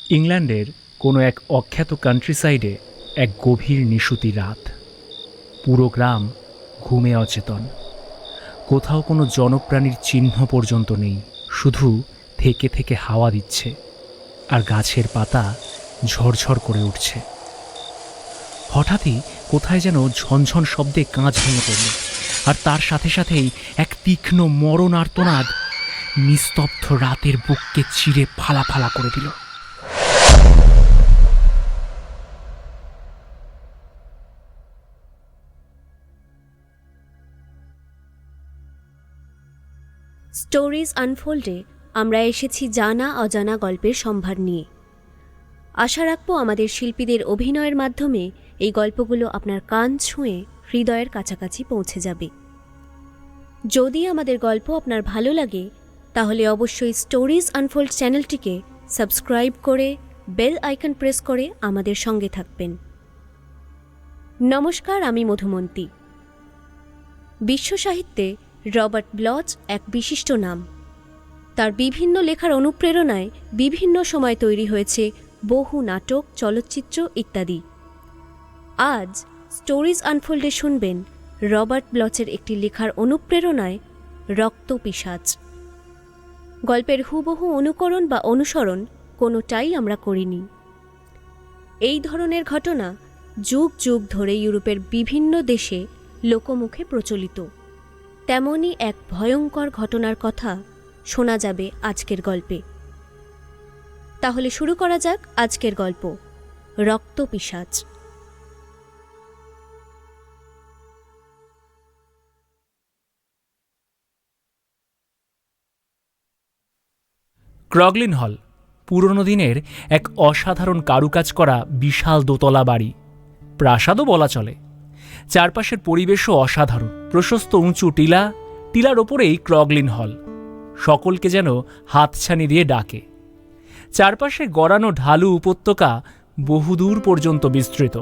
ইংল্যান্ডের কোনো এক অখ্যাত কান্ট্রিসাইডে এক গভীর নিশুতি রাত। পুরো গ্রাম ঘুমে অচেতন। কোথাও কোনো জনপ্রাণীর চিহ্ন পর্যন্ত নেই, শুধু থেকে থেকে হাওয়া দিচ্ছে আর গাছের পাতা ঝরঝর করে উঠছে। হঠাৎই কোথায় যেন ঝনঝন শব্দে কাঁচ ভেঙে পড়ল, আর তার সাথে সাথেই এক তীক্ষ্ণ মরণ আর্তনাদ নিস্তব্ধ রাতের বুককে চিরে ফালা ফালা করে দিল। স্টোরিজ আনফোল্ডে আমরা এসেছি জানা অজানা গল্পের সম্ভার নিয়ে। আশা রাখবো আমাদের শিল্পীদের অভিনয়ের মাধ্যমে এই গল্পগুলো আপনার কান ছুঁয়ে হৃদয়ের কাছাকাছি পৌঁছে যাবে। যদি আমাদের গল্প আপনার ভালো লাগে তাহলে অবশ্যই স্টোরিজ আনফোল্ড চ্যানেলটিকে সাবস্ক্রাইব করে বেল আইকন প্রেস করে আমাদের সঙ্গে থাকবেন। নমস্কার, আমি মধুমন্তী। বিশ্ব সাহিত্যে রবার্ট ব্লচ এক বিশিষ্ট নাম। তার বিভিন্ন লেখার অনুপ্রেরণায় বিভিন্ন সময় তৈরি হয়েছে বহু নাটক, চলচ্চিত্র ইত্যাদি। আজ স্টোরিজ আনফোল্ডে শুনবেন রবার্ট ব্লচের একটি লেখার অনুপ্রেরণায় রক্ত পিশাচ। গল্পের হুবহু অনুকরণ বা অনুসরণ কোনোটাই আমরা করিনি। এই ধরনের ঘটনা যুগ যুগ ধরে ইউরোপের বিভিন্ন দেশে লোকমুখে প্রচলিত। তেমনই এক ভয়ঙ্কর ঘটনার কথা শোনা যাবে আজকের গল্পে। তাহলে শুরু করা যাক আজকের গল্প, রক্ত পিশাচ। ক্রগলিন হল পুরনো দিনের এক অসাধারণ কারুকাজ করা বিশাল দোতলা বাড়ি, প্রাসাদও বলা চলে। চারপাশের পরিবেশও অসাধারণ। প্রশস্ত উঁচু টিলার ওপরেই ক্রগলিন হল সকলকে যেন হাতছানি দিয়ে ডাকে। চারপাশে গড়ানো ঢালু উপত্যকা বহুদূর পর্যন্ত বিস্তৃত।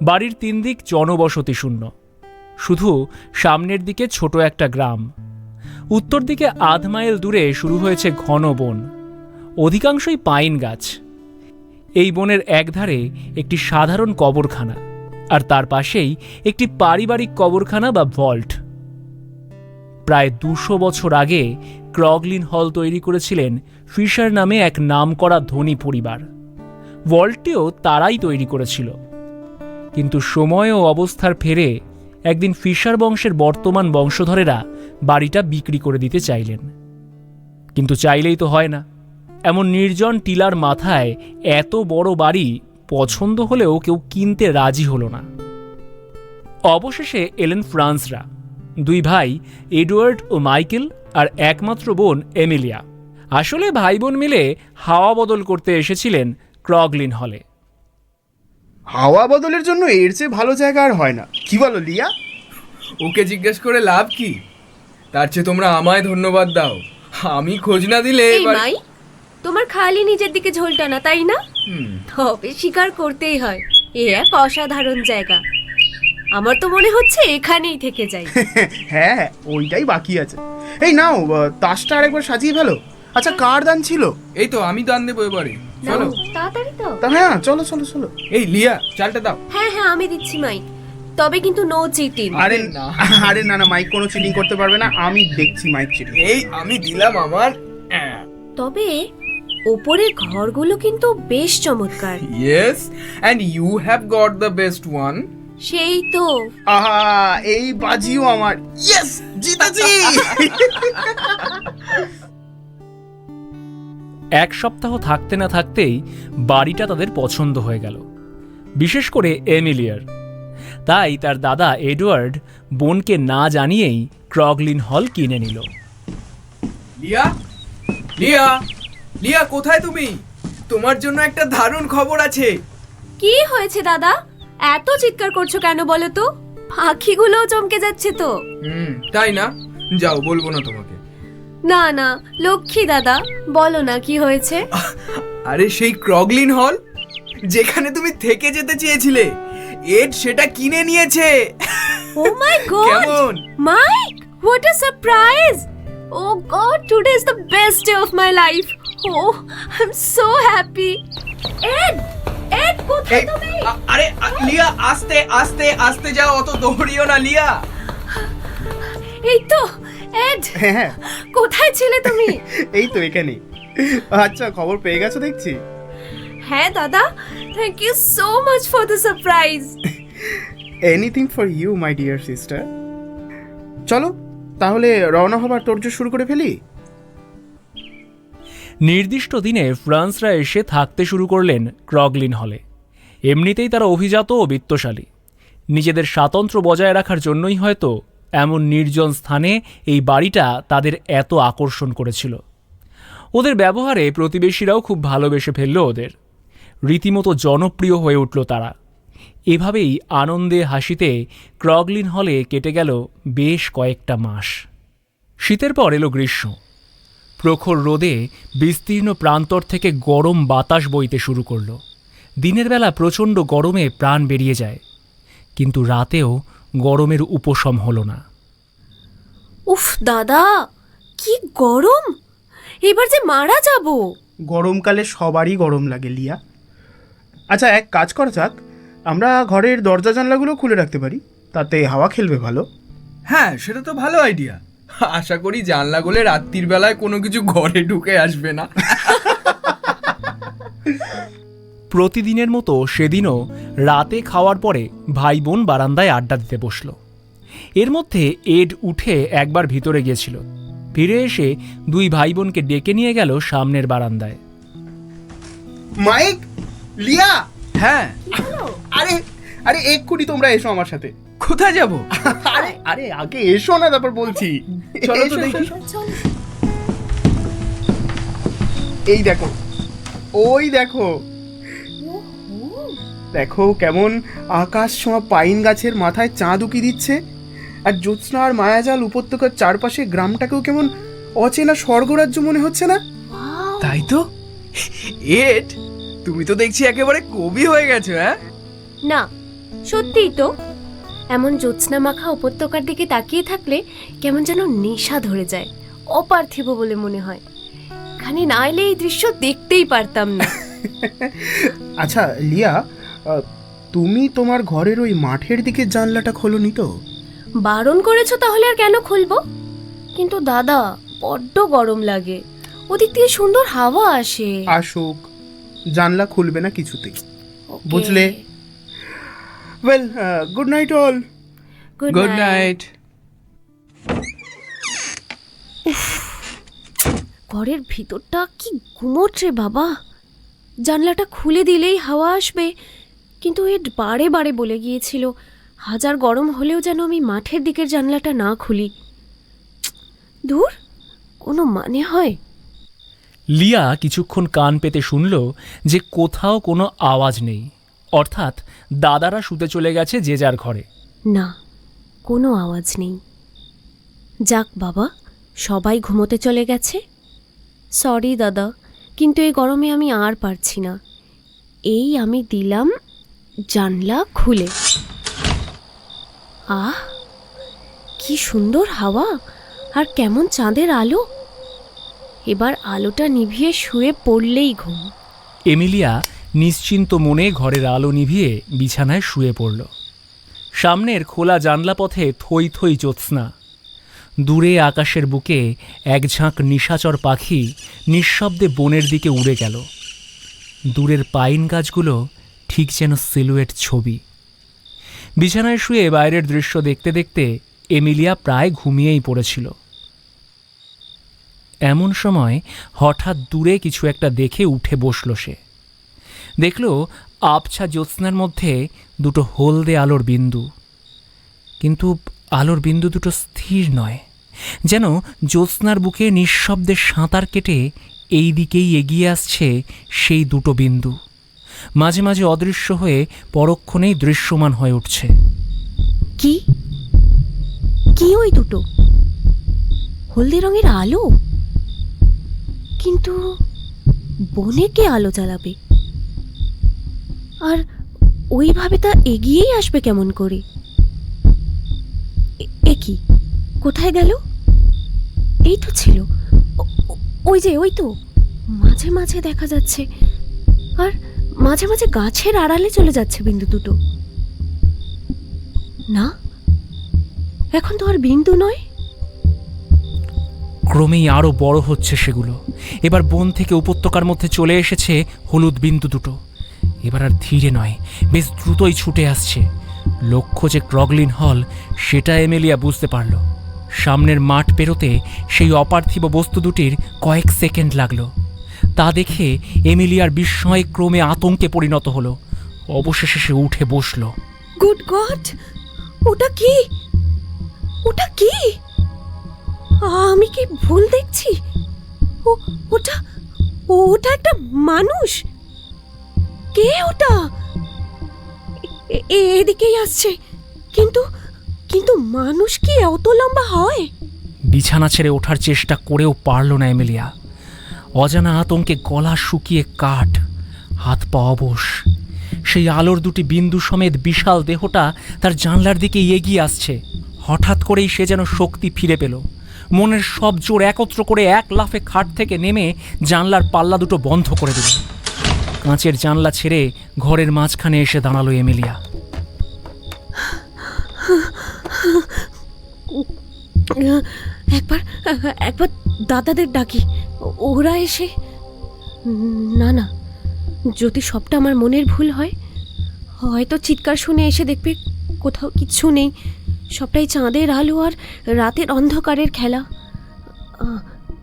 বাড়ির তিন দিক জনবসতি শূন্য, শুধু সামনের দিকে ছোট একটা গ্রাম। উত্তর দিকে আধ মাইল দূরে শুরু হয়েছে ঘন বন, অধিকাংশই পাইন গাছ। এই বনের একধারে একটি সাধারণ কবরখানা, আর তার পাশেই একটি পারিবারিক কবরখানা বা ভল্ট। প্রায় 200 বছর আগে ক্রগলিন হল তৈরি করেছিলেন ফিশার নামে এক নামকরা ধনী পরিবার। ভল্টটিও তারাই তৈরি করেছিল, কিন্তু সময় ও অবস্থার ফেরে একদিন ফিশার বংশের বর্তমান বংশধরেরা বাড়িটা বিক্রি করে দিতে চাইলেন। কিন্তু চাইলেই তো হয় না। এমন নির্জন টিলার মাথায় এত বড় বাড়ি পছন্দ হলেও কেউ কিনতে রাজি হলো না। অবশেষে এলেন ফ্রান্সরা, দুই ভাই এডওয়ার্ড ও মাইকেল, আর একমাত্র বোন এমিলিয়া। আসলে ভাই বোন মিলে হাওয়া বদল করতে এসেছিলেন ক্রগলিন হলে। হাওয়া বদলের জন্য এর চেয়ে ভালো জায়গা আর হয় না, কি বলো লিয়া? ওকে জিজ্ঞেস করে লাভ কি? তার চেয়ে তোমরা আমায় ধন্যবাদ দাও। আমি খোঁজ না দিলে তোমার খালি নিজের দিকে ঝোলটা না, তাই না? তবে স্বীকার করতেই হয়, এ এক অসাধারণ জায়গা। আমার তো মনে হচ্ছে এখানেই থেকে যাই। হ্যাঁ, ওইটাই বাকি আছে। এই নাও, তাসটা আরেকবার সাজিয়ে ফেলো। আচ্ছা, কার দান ছিল? এই তো আমি দান দেবো এবারে। চলো তাড়াতাড়ি তো। হ্যাঁ, চলো চলো চলো। এই লিয়া, চালটা দাও। হ্যাঁ হ্যাঁ, আমি দিচ্ছি মাইক, তবে কিন্তু নো চিটিং। আরে না, মাইক কোনো চিটিং করতে পারবে না। আমি দেখছি মাইক চিটিং। এই আমি দিলাম আমার। তবে ওপরের ঘরগুলো কিন্তু বেশ চমৎকার। Yes, and you have got the best one. সেই তো। আহা, এই বাজিও আমার। ইয়েস, জিতেছি। এক সপ্তাহ থাকতে না থাকতেই বাড়িটা তাদের পছন্দ হয়ে গেল, বিশেষ করে এমিলিয়ার। তাই তার দাদা এডওয়ার্ড বোনকে না জানিয়েই ক্রগলিন হল কিনে নিল। লিয়া, লিয়া, লিয়া, কোথায় তুমি? তোমার জন্য একটা দারুণ খবর আছে। কি হয়েছে দাদা? এত চিৎকার করছো কেন বলো তো? পাখিগুলোও চমকে যাচ্ছে তো। তাই না? যাও, বলবো না তোমাকে। না না, লক্ষ্মী দাদা, বলো না কি হয়েছে। আরে সেই ক্রগলিন হল যেখানে তুমি থেকে যেতে চেয়েছিলে, এড সেটা কিনে নিয়েছে। Oh my God! কেমন? Mike, what a surprise! Oh God, today is the best day of my life. Oh, I'm so happy. Ed, Ed, কোথায় এই, তুমি? আরে লিয়া, আস্তে আস্তে আস্তে যাও, অত দৌড়িও না লিয়া। এই তো, এড, হ্যাঁ হ্যাঁ, কোথায় ছিলে তুমি? এই তো এখানে। আচ্ছা, খবর পেয়ে গেছো দেখছি। হ্যাঁ দাদা, thank you so much for the surprise. Anything for you my dear sister. চলো তাহলে রওনা হবার তোড়জোড় শুরু করে ফেলি। নির্দিষ্ট দিনে ফ্রান্সরা এসে থাকতে শুরু করলেন ক্রগলিন হলে। এমনিতেই তারা অভিজাত ও বিত্তশালী। নিজেদের স্বাতন্ত্র্য বজায় রাখার জন্যই হয়তো এমন নির্জন স্থানে এই বাড়িটা তাদের এত আকর্ষণ করেছিল। ওদের ব্যবহারে প্রতিবেশীরাও খুব ভালোবেসে ফেলল ওদের। রীতিমতো জনপ্রিয় হয়ে উঠল তারা। এভাবেই আনন্দে হাসিতে ক্রগলিন হলে কেটে গেল বেশ কয়েকটা মাস। শীতের পর এলো গ্রীষ্ম। প্রখর রোদে বিস্তীর্ণ প্রান্তর থেকে গরম বাতাস বইতে শুরু করল। দিনের বেলা প্রচণ্ড গরমে প্রাণ বেরিয়ে যায়, কিন্তু রাতেও গরমের উপশম হলো না। উফ দাদা, কি গরম! এবার যে মারা যাব। গরমকালে সবারই গরম লাগে লিয়া। আচ্ছা, এক কাজ করা যাক, আমরা ঘরের দরজা জানলাগুলো খুলে রাখতে পারি, তাতে হাওয়া খেলবে ভালো। হ্যাঁ, সেটা তো ভালো আইডিয়া। আশা করি জানলাগুলো রাত্রির বেলায় কোনো কিছু ঘরে ঢুকে আসবে না। প্রতিদিনের মতো সেদিনও রাতে খাওয়ার পরে ভাই বোন বারান্দায় আড্ডা দিতে বসল। এর মধ্যে এড উঠে একবার ভিতরে গিয়েছিল। ফিরে এসে দুই ভাই বোনকে ডেকে নিয়ে গেল সামনের বারান্দায়। মাইক, লিয়া, হ্যাঁ, আরে আরে এক্ষুনি তোমরা এসো আমার সাথে। কোথায় যাব? আরে আরে আগে এসো না, তারপর বলছি। চলো তো এসো, দেখি। এসো। এই দেখো, ওই দেখো, দেখো কেমন আকাশ ছোঁয়া পাইন গাছের মাথায় চাঁদ উকি দিচ্ছে, আর জ্যোৎস্না আর মায়াজাল উপত্যকার চারপাশে গ্রামটাকেও কেমন অচেনা স্বর্গরাজ্য মনে হচ্ছে না? তাই তো। এড, তুমি তো দেখছি একেবারে কবি হয়ে গেছো। হ্যাঁ না, সত্যিই তো। এমন জ্যোৎস্না মাখা উপত্যকার দিকে তাকিয়ে থাকলে কেমন যেন নেশা ধরে যায়, অপার্থিব বলে মনে হয়। এখানে না এলে এই দৃশ্য দেখতেই পারতাম না। আচ্ছা লিয়া, তুমি তোমার ঘরের ওই মাঠের দিকে জানলাটা খোলোনি তো? বারণ করেছো তাহলে আর কেন খুলবো? কিন্তু দাদা, বড্ড গরম লাগে। ওদিক থেকে সুন্দর হাওয়া আসে। আসুক, জানলা খুলবে না কিছুতেই, Okay. বুঝলে? Well, good night all. Good night. ঘরের ভিতরটা কি গুমোট রে বাবা। জানলাটা খুলে দিলেই হাওয়া আসবে, কিন্তু এ বারে বারে বলে গিয়েছিল হাজার গরম হলেও যেন আমি মাঠের দিকের জানলাটা না খুলি। দূর, কোনো মানে হয়? লিয়া কিছুক্ষণ কান পেতে শুনল যে কোথাও কোনো আওয়াজ নেই, অর্থাৎ দাদারা শুতে চলে গেছে যে যার ঘরে। না, কোনো আওয়াজ নেই। যাক বাবা, সবাই ঘুমোতে চলে গেছে। সরি দাদা, কিন্তু এই গরমে আমি আর পারছি না। এই আমি দিলাম জানলা খুলে। আহ, কি সুন্দর হাওয়া, আর কেমন চাঁদের আলো। এবার আলোটা নিভিয়ে শুয়ে পড়লেই ঘুম। এমিলিয়া নিশ্চিন্ত মনে ঘরের আলো নিভিয়ে বিছানায় শুয়ে পড়ল। সামনের খোলা জানলা পথে থই থই জ্যোৎস্না। দূরে আকাশের বুকে এক ঝাঁক নিশাচর পাখি নিঃশব্দে বনের দিকে উড়ে গেল। দূরের পাইন গাছগুলো ঠিক যেন সিলুয়েট ছবি। বিছানায় শুয়ে বাইরের দৃশ্য দেখতে দেখতে এমিলিয়া প্রায় ঘুমিয়েই পড়েছিল। এমন সময় হঠাৎ দূরে কিছু একটা দেখে উঠে বসল সে। দেখল আবছা জ্যোৎস্নার মধ্যে দুটো হলদে আলোর বিন্দু, কিন্তু আলোর বিন্দু দুটো স্থির নয়, যেন জ্যোৎস্নার বুকে নিঃশব্দে সাঁতার কেটে এই দিকেই এগিয়ে আসছে সেই দুটো বিন্দু। মাঝে মাঝে অদৃশ্য হয়ে পরক্ষণেই দৃশ্যমান হয়ে উঠছে। কি কি ওই দুটো হলদে রঙের আলো? কিন্তু বনে কে আলো জ্বালাবে? আর ওইভাবে তা এগিয়েই আসবে কেমন করে? এ কি, কোথায় গেল? এই তো ছিল, ওই যে, ওই তো মাঝে মাঝে দেখা যাচ্ছে, আর মাঝে মাঝে গাছের আড়ালে চলে যাচ্ছে বিন্দু দুটো। না, এখন তো আর বিন্দু নয়। ক্রমেই আরও বড় হচ্ছে সেগুলো। এবার বন থেকে উপত্যকার মধ্যে চলে এসেছে হলুদ বিন্দু দুটো। এবার আর ধীরে নয়, বেশ দ্রুতই ছুটে আসছে। লক্ষ্য যে ক্রগলিন হল, সেটা এমেলিয়া বুঝতে পারল। সামনের মাঠ পেরোতে সেই অপার্থিব বস্তু দুটির কয়েক সেকেন্ড লাগলো। তা দেখে এমিলিয়ার বিস্ময় ক্রমে আতঙ্কে পরিণত হলো। অবশেষে সে উঠে বসল। গুড গড, ওটা কি? ওটা কি? আমি কি ভুল দেখছি? ওটা ওটা একটা মানুষ। কে ওটা? এদিকেই আসছে, কিন্তু কিন্তু মানুষ কি অত লম্বা হয়? বিছানা ছেড়ে ওঠার চেষ্টা করেও পারল না এমিলিয়া। অজানা আতঙ্কে গলা শুকিয়ে কাঠ, হাত পা অবশ। সেই আলোর দুটি বিন্দু সমেত বিশাল দেহটা তার জানলার দিকে এগিয়ে আসছে। হঠাৎ করেই সে যেন শক্তি ফিরে পেল। মনের সব জোর একত্র করে এক লাফে খাট থেকে নেমে জানলার পাল্লা দুটো বন্ধ করে দিল। কাঁচের জানলা ছেড়ে ঘরের মাঝখানে এসে দাঁড়ালো এমিলিয়া। একবার একবার দাদাদের ডাকি, ওরা এসে। না না, যদি সবটা আমার মনের ভুল হয়, হয়তো চিৎকার শুনে এসে দেখবে কোথাও কিচ্ছু নেই, সবটাই চাঁদের আলো আর রাতের অন্ধকারের খেলা।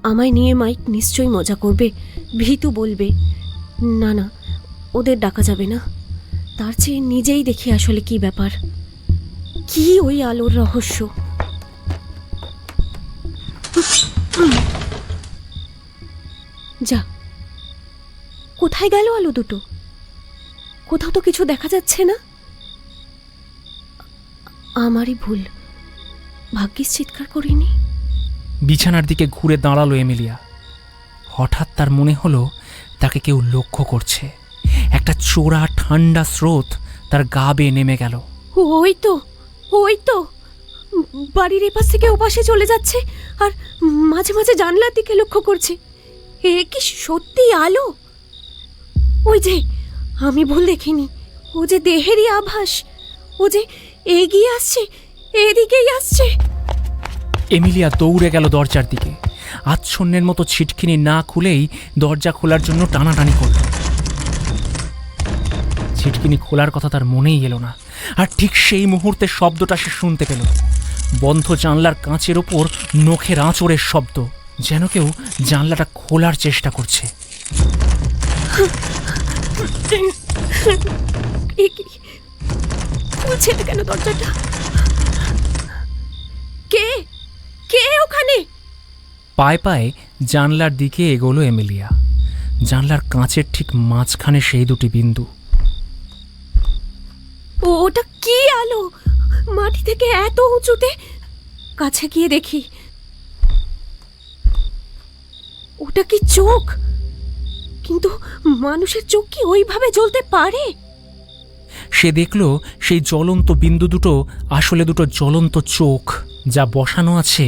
আমায় নিয়ে মাইক নিশ্চয়ই মজা করবে, ভীতু বলবে। না না, ওদের ডাকা যাবে না। তার চেয়ে নিজেই দেখি আসলে কি ব্যাপার, কি ওই আলোর রহস্য। যা, কোথায় গেল আলো দুটো? কোথাও তো কিছু দেখা যাচ্ছে না। আমারই ভুল, ভাগ্যিস চিৎকার করিনি। বিছানার দিকে ঘুরে দাঁড়ালো এমিলিয়া। হঠাৎ তার মনে হলো তাকে কেউ লক্ষ্য করছে। একটা চোরা ঠান্ডা স্রোত তার গা বেয়ে নেমে গেল। ওই তো, ওই তো, বাড়ির এপাশ থেকে ওপাশে চলে যাচ্ছে, আর মাঝে মাঝে জানলার দিকে লক্ষ্য করছে। এ কি সত্যি আলো? ওই যে, আমি ভুল দেখিনি, ও যে দেহেরই আভাস। ও যে এগিয়ে আসছে, এদিকেই আসছে। এমিলিয়া দৌড়ে গেল দরজার দিকে। আচ্ছন্নের মতো ছিটকিনি না খুলেই দরজা খোলার জন্য টানাটানি করল। ছিটকিনি খোলার কথা তার মনেই এলো না। আর ঠিক সেই মুহূর্তে শব্দটা সে শুনতে পেল। বন্ধ জানলার কাঁচের ওপর নখের আঁচড়ের শব্দ, যেন কেউ জানলাটা খোলার চেষ্টা করছে। খুলছে না কেন দরজাটা? কে কে ওখানে? পায়ে পায়ে জানলার দিকে এগোলো এমিলিয়া। জানলার কাঁচের ঠিক মাঝখানে সেই দুটি বিন্দু। ওটা কি আলো? মাটি থেকে এত উঁচুতে? কাছে গিয়ে দেখি। ওটা কি চোখ? কিন্তু মানুষের চোখ কি ওইভাবে জ্বলতে পারে? সে দেখল সেই জ্বলন্ত বিন্দু দুটো আসলে দুটো জ্বলন্ত চোখ, যা বসানো আছে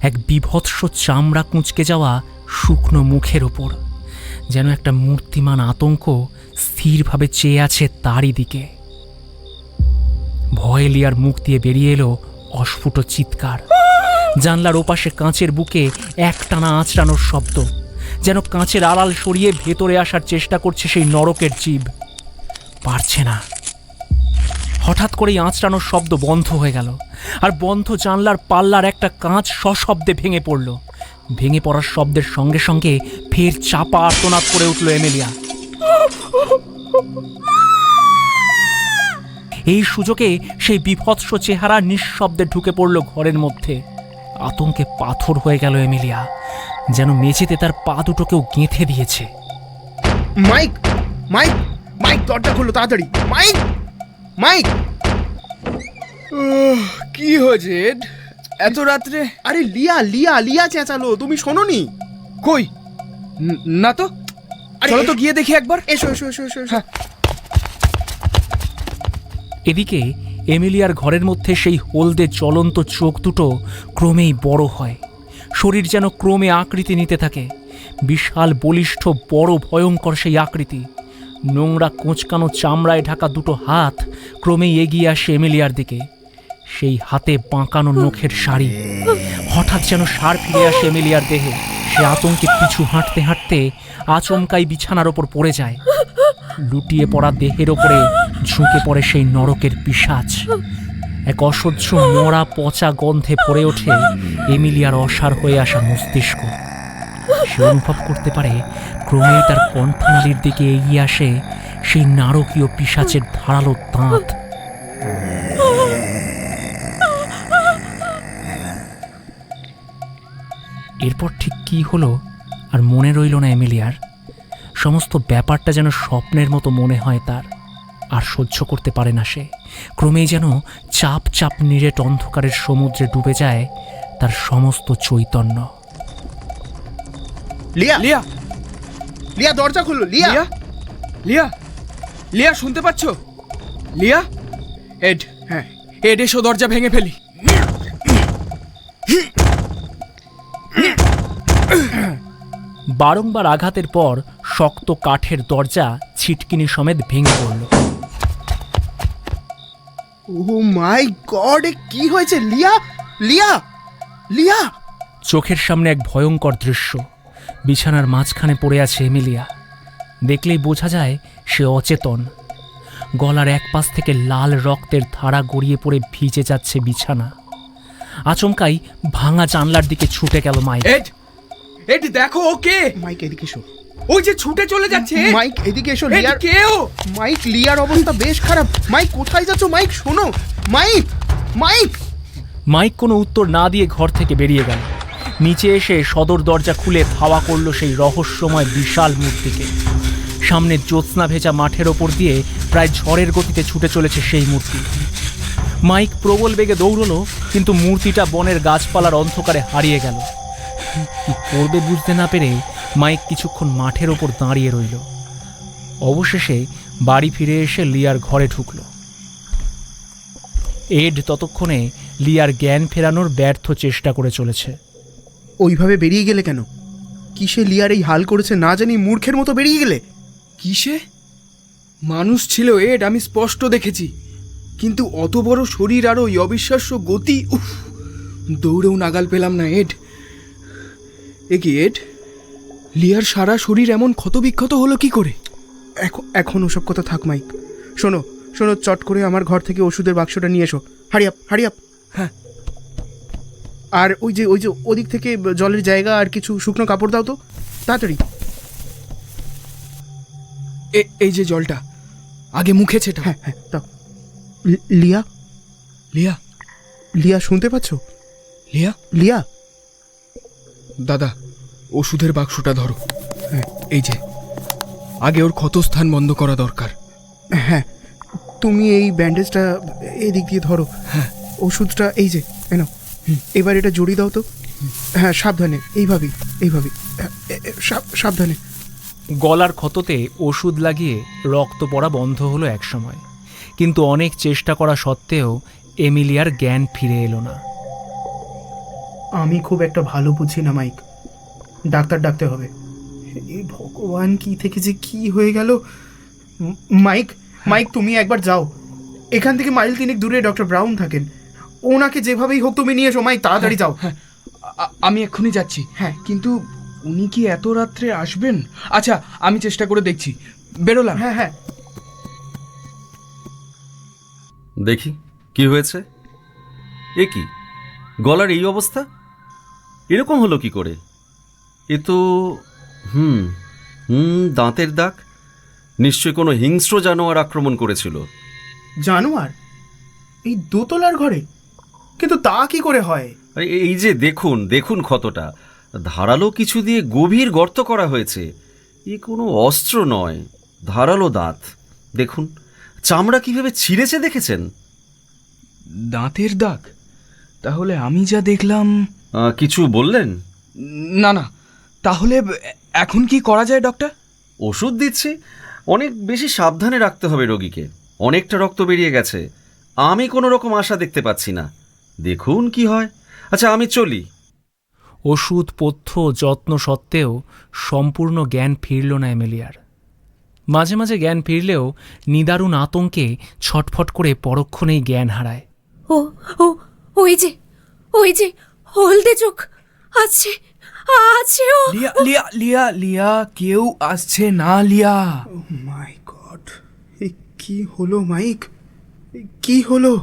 এক বিভৎস চামড়া কুঁচকে যাওয়া শুকনো মুখের ওপর। যেন একটা মূর্তিমান আতঙ্ক স্থিরভাবে চেয়ে আছে তারই দিকে। ভয়ে লিয়ার মুখ দিয়ে বেরিয়ে এলো অস্ফুট চিৎকার। জানলার ওপাশে কাঁচের বুকে একটানা আঁচড়ানোর শব্দ, যেন কাঁচের আড়াল সরিয়ে ভেতরে আসার চেষ্টা করছে সেই নরকের জীব। পারছে না। হঠাৎ করেই আঁচড়ানোর শব্দ বন্ধ হয়ে গেল, আর বন্ধ জানলার পাল্লার একটা কাঁচ সশব্দে ভেঙে পড়ল। ভেঙে পড়ার শব্দের সঙ্গে সঙ্গে ফের চাপা আর্তনাদ করে উঠল এমিলিয়া। এই সুযোগে সেই বিভৎস চেহারা নিঃশব্দে ঢুকে পড়ল ঘরের মধ্যে। আতঙ্কে পাথর হয়ে গেল এমিলিয়া, যেন মেঝেতে তার পা দুটো কেউ গেঁথে দিয়েছে। মাইক, মাইক, মাইক, দরজা খোলো তাড়াতাড়ি। Mike, Mike. কি হয়েছে এড? এত রাত্রে? আরে লিয়া, লিয়া, লিয়া চেঁচালো, তুমি শোনোনি? কই? না তো। আরে চলো তো গিয়ে দেখি একবার। এসো এসো এসো এসো এসো। এদিকে এমিলিয়ার ঘরের মধ্যে সেই হলদে জ্বলন্ত চোখ দুটো ক্রমেই বড় হয়। শরীর যেন ক্রমে আকৃতি নিতে থাকে। বিশাল বলিষ্ঠ বড় ভয়ঙ্কর সেই আকৃতি, নোংরা কোঁচকানো চামড়ায় ঢাকা দুটো হাত ক্রমেই এগিয়ে আসে এমিলিয়ার দিকে। সেই হাতে বাঁকানো নখের শাড়ি। হঠাৎ যেন সার ফিরে আসে এমিলিয়ার দেহে। সে আতঙ্কে পিছু হাঁটতে হাঁটতে আচমকাই বিছানার ওপর পড়ে যায়। লুটিয়ে পড়া দেহের ওপরে ঝুঁকে পড়ে সেই নরকের পিশাচ। এক অসহ্য মরা পচা গন্ধে ভরে ওঠে এমিলিয়ার অসাড় হয়ে আসা মস্তিষ্ক। সে অনুভব করতে পারে ক্রমেই তার কণ্ঠনালীর দিকে এগিয়ে আসে সেই নারকীয় পিশাচের ধারালো দাঁত। এরপর ঠিক কি হলো আর মনে রইল না এমিলিয়ার। সমস্ত ব্যাপারটা যেন স্বপ্নের মতো মনে হয় তার। আর সহ্য করতে পারে না সে। ক্রমেই যেন চাপ চাপ নিরেট অন্ধকারের সমুদ্রে ডুবে যায় তার সমস্ত চৈতন্য। লিয়া, লিয়া, লিয়া দরজা খুললো। লিয়া, লিয়া, লিয়া, লিয়া, শুনতে পাচ্ছ? লিয়া, এড, হ্যাঁ এড, এসো দরজা ভেঙে ফেলি। বারংবার আঘাতের পর শক্ত কাঠের দরজা ছিটকিনি সমেত ভেঙে পড়ল। ও মাই গড, এ কি হয়েছে? লিয়া, লিয়া, লিয়া! চোখের সামনে এক ভয়ঙ্কর দৃশ্য। বিছানার মাঝখানে পড়ে আছে এমিলিয়া। দেখলেই বোঝা যায় সে অচেতন। গলার এক পাশ থেকে লাল রক্তের ধারা গড়িয়ে পড়ে ভিজে যাচ্ছে বিছানা। আচমকাই ভাঙা জানলার দিকে ছুটে গেল মাইক। এড, এড, দেখো ওকে। মাইক এদিকে এসো। ওই যে ছুটে চলে যাচ্ছে। মাইক এদিকে এসো। এড, লিয়ার, কেও? মাইক, লিয়ার অবস্থা বেশ খারাপ। মাইক কোথায় যাচ্ছ? মাইক শোনো। Mic, mic! মাইক কোনো উত্তর না দিয়ে ঘর থেকে বেরিয়ে গেল। নিচে এসে সদর দরজা খুলে ধাওয়া করল সেই রহস্যময় বিশাল মূর্তিকে। সামনে জ্যোৎস্না ভেজা মাঠের ওপর দিয়ে প্রায় ঝড়ের গতিতে ছুটে চলেছে সেই মূর্তি। মাইক প্রবল বেগে দৌড়ল, কিন্তু মূর্তিটা বনের গাছপালার অন্ধকারে হারিয়ে গেল। কি করবে বুঝতে না পেরে মাইক কিছুক্ষণ মাঠের ওপর দাঁড়িয়ে রইল। অবশেষে বাড়ি ফিরে এসে লিয়ার ঘরে ঢুকল। এড ততক্ষণে লিয়ার জ্ঞান ফেরানোর ব্যর্থ চেষ্টা করে চলেছে। ওইভাবে বেরিয়ে গেলে কেন? কিসে লিয়ার এই হাল করেছে না জানি, মূর্খের মতো বেরিয়ে গেলে? কিসে? মানুষ ছিল এড, আমি স্পষ্ট দেখেছি। কিন্তু অত বড় শরীর আর ওই অবিশ্বাস্য গতি, উফ! দৌড়েও নাগাল পেলাম না এড। এ কি এড? লিয়ার সারা শরীর এমন ক্ষতবিক্ষত হলো কি করে? এখন ওসব কথা থাক মাইক। শোনো শোনো, চট করে আমার ঘর থেকে ওষুধের বাক্সটা নিয়ে এসো। Hurry up, hurry up. হ্যাঁ। আর ওই যে ওদিক থেকে জলের জায়গা আর কিছু শুকনো কাপড় দাও তো, তাড়াতাড়ি। এই যে জলটা, আগে মুখে ছেটা। হ্যাঁ হ্যাঁ দাও। লিয়া, লিয়া, লিয়া শুনতে পাচ্ছ? লিয়া, লিয়া! দাদা, ওষুধের বাক্সটা ধরো। হ্যাঁ। এই যে, আগে ওর ক্ষতস্থান বন্ধ করা দরকার। হ্যাঁ, তুমি এই ব্যান্ডেজটা এদিক দিয়ে ধরো। হ্যাঁ। ওষুধটা এই যে এনো। এবার এটা জড়িয়ে দাও তো। হ্যাঁ, সাবধানে, এইভাবেই, এইভাবেই। সাবধানে। গলার ক্ষততে ওষুধ লাগিয়ে রক্ত পড়া বন্ধ হলো একসময়, কিন্তু অনেক চেষ্টা করা সত্ত্বেও এমিলিয়ার জ্ঞান ফিরে এলো না। আমি খুব একটা ভালো বুঝি না মাইক, ডাক্তার ডাকতে হবে। এই ভগবান, কি থেকে যে কি হয়ে গেল। মাইক, মাইক তুমি একবার যাও। এখান থেকে মাইল তিনেক দূরে ডক্টর ব্রাউন থাকেন, ওনাকে যেভাবেই হোক তুমি নিয়ে এসো। মাইক তাড়াতাড়ি যাও। হ্যাঁ, আমি এক্ষুনি যাচ্ছি। হ্যাঁ। কিন্তু উনি কি এত রাত্রে আসবেন? আচ্ছা, আমি চেষ্টা করে দেখছি। বেরোলাম। হ্যাঁ হ্যাঁ। দেখি কি হয়েছে। এ কি, গলার এই অবস্থা? এরকম হলো কি করে? এ তো দাঁতের দাগ। নিশ্চয় কোনো হিংস্র জানোয়ার আক্রমণ করেছিল। জানোয়ার? এই দোতলার ঘরে? কিন্তু তা কি করে হয়? আরে এই যে দেখুন দেখুন, ক্ষতটা ধারালো কিছু দিয়ে গভীর গর্ত করা হয়েছে। এ কোনো অস্ত্র নয়, ধারালো দাঁত। দেখুন চামড়া কিভাবে ছিঁড়েছে, দেখেছেন? দাঁতের দাগ? তাহলে আমি যা দেখলাম। কিছু বললেন? না না, তাহলে এখন কি করা যায় ডক্টর? ওষুধ দিচ্ছি, অনেক বেশি সাবধানে রাখতে হবে রোগীকে। অনেকটা রক্ত বেরিয়ে গেছে, আমি কোনো রকম আশা দেখতে পাচ্ছি না। দেখুন কি হয়। আচ্ছা, আমি চলি। ওষুধ পথ্য যত্ন সত্ত্বেও সম্পূর্ণ জ্ঞান ফিরল না এমিলিয়ার। মাঝে মাঝে জ্ঞান ফিরলেও নিদারুণ আতঙ্কে ছটফট করে পরক্ষণেই জ্ঞান হারায়। ও ও ওই যে ওই যে হলদে চোখ আছে আছে ও লিয়া লিয়া লিয়া লিয়া কেউ আসছে না লিয়া। মাই গড, এই কি হলো মাইক, কি হলো?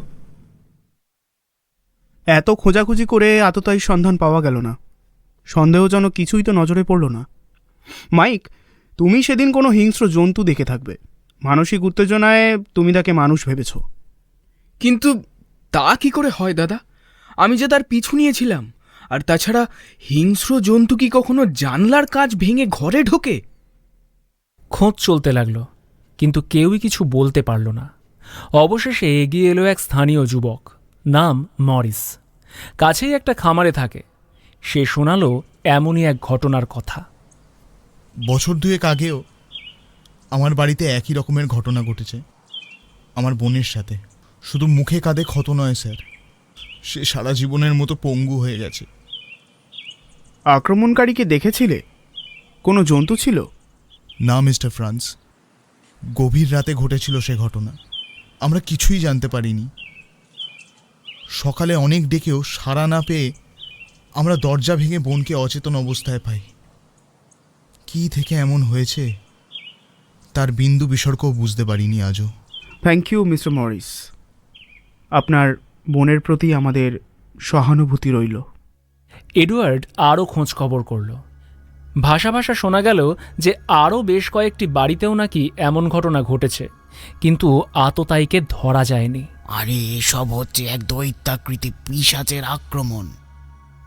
এত খোঁজাখুঁজি করে আততায়ীর সন্ধান পাওয়া গেল না। সন্দেহজনক কিছুই তো নজরে পড়ল না। মাইক, তুমি সেদিন কোনো হিংস্র জন্তু দেখে থাকবে। মানসিক উত্তেজনায় তুমি তাকে মানুষ ভেবেছ। কিন্তু তা কি করে হয় দাদা? আমি যে তার পিছু নিয়েছিলাম। আর তাছাড়া হিংস্র জন্তু কি কখনো জানলার কাঁচ ভেঙে ঘরে ঢোকে? খোঁজ চলতে লাগলো, কিন্তু কেউই কিছু বলতে পারল না। অবশেষে এগিয়ে এলো এক স্থানীয় যুবক, নাম মরিস। কাছেই একটা খামারে থাকে। সে শোনালো এমনই এক ঘটনার কথা। বছর দুয়েক আগেও আমার বাড়িতে একই রকমের ঘটনা ঘটেছে আমার বোনের সাথে। শুধু মুখে কাঁধে ক্ষত নয় স্যার, সে সারা জীবনের মতো পঙ্গু হয়ে গেছে। আক্রমণকারীকে দেখেছিলে? কোনো জন্তু ছিল? না মিস্টার ফ্রান্স, গভীর রাতে ঘটেছিল সে ঘটনা। আমরা কিছুই জানতে পারিনি। সকালে অনেক ডেকেও সাড়া না পেয়ে আমরা দরজা ভেঙে বোনকে অচেতন অবস্থায় পাই। কী থেকে এমন হয়েছে তার বিন্দু বিসর্গও বুঝতে পারিনি আজও। থ্যাংক ইউ মিস্টার মরিস, আপনার বোনের প্রতি আমাদের সহানুভূতি রইল। এডওয়ার্ড আরও খোঁজ খবর করল। ভাষা ভাষা শোনা গেল যে আরও বেশ কয়েকটি বাড়িতেও নাকি এমন ঘটনা ঘটেছে, কিন্তু আততায়ীকে ধরা যায়নি। আরে এসব হচ্ছে এক দৈত্যাকৃতি পিশাচের আক্রমণ।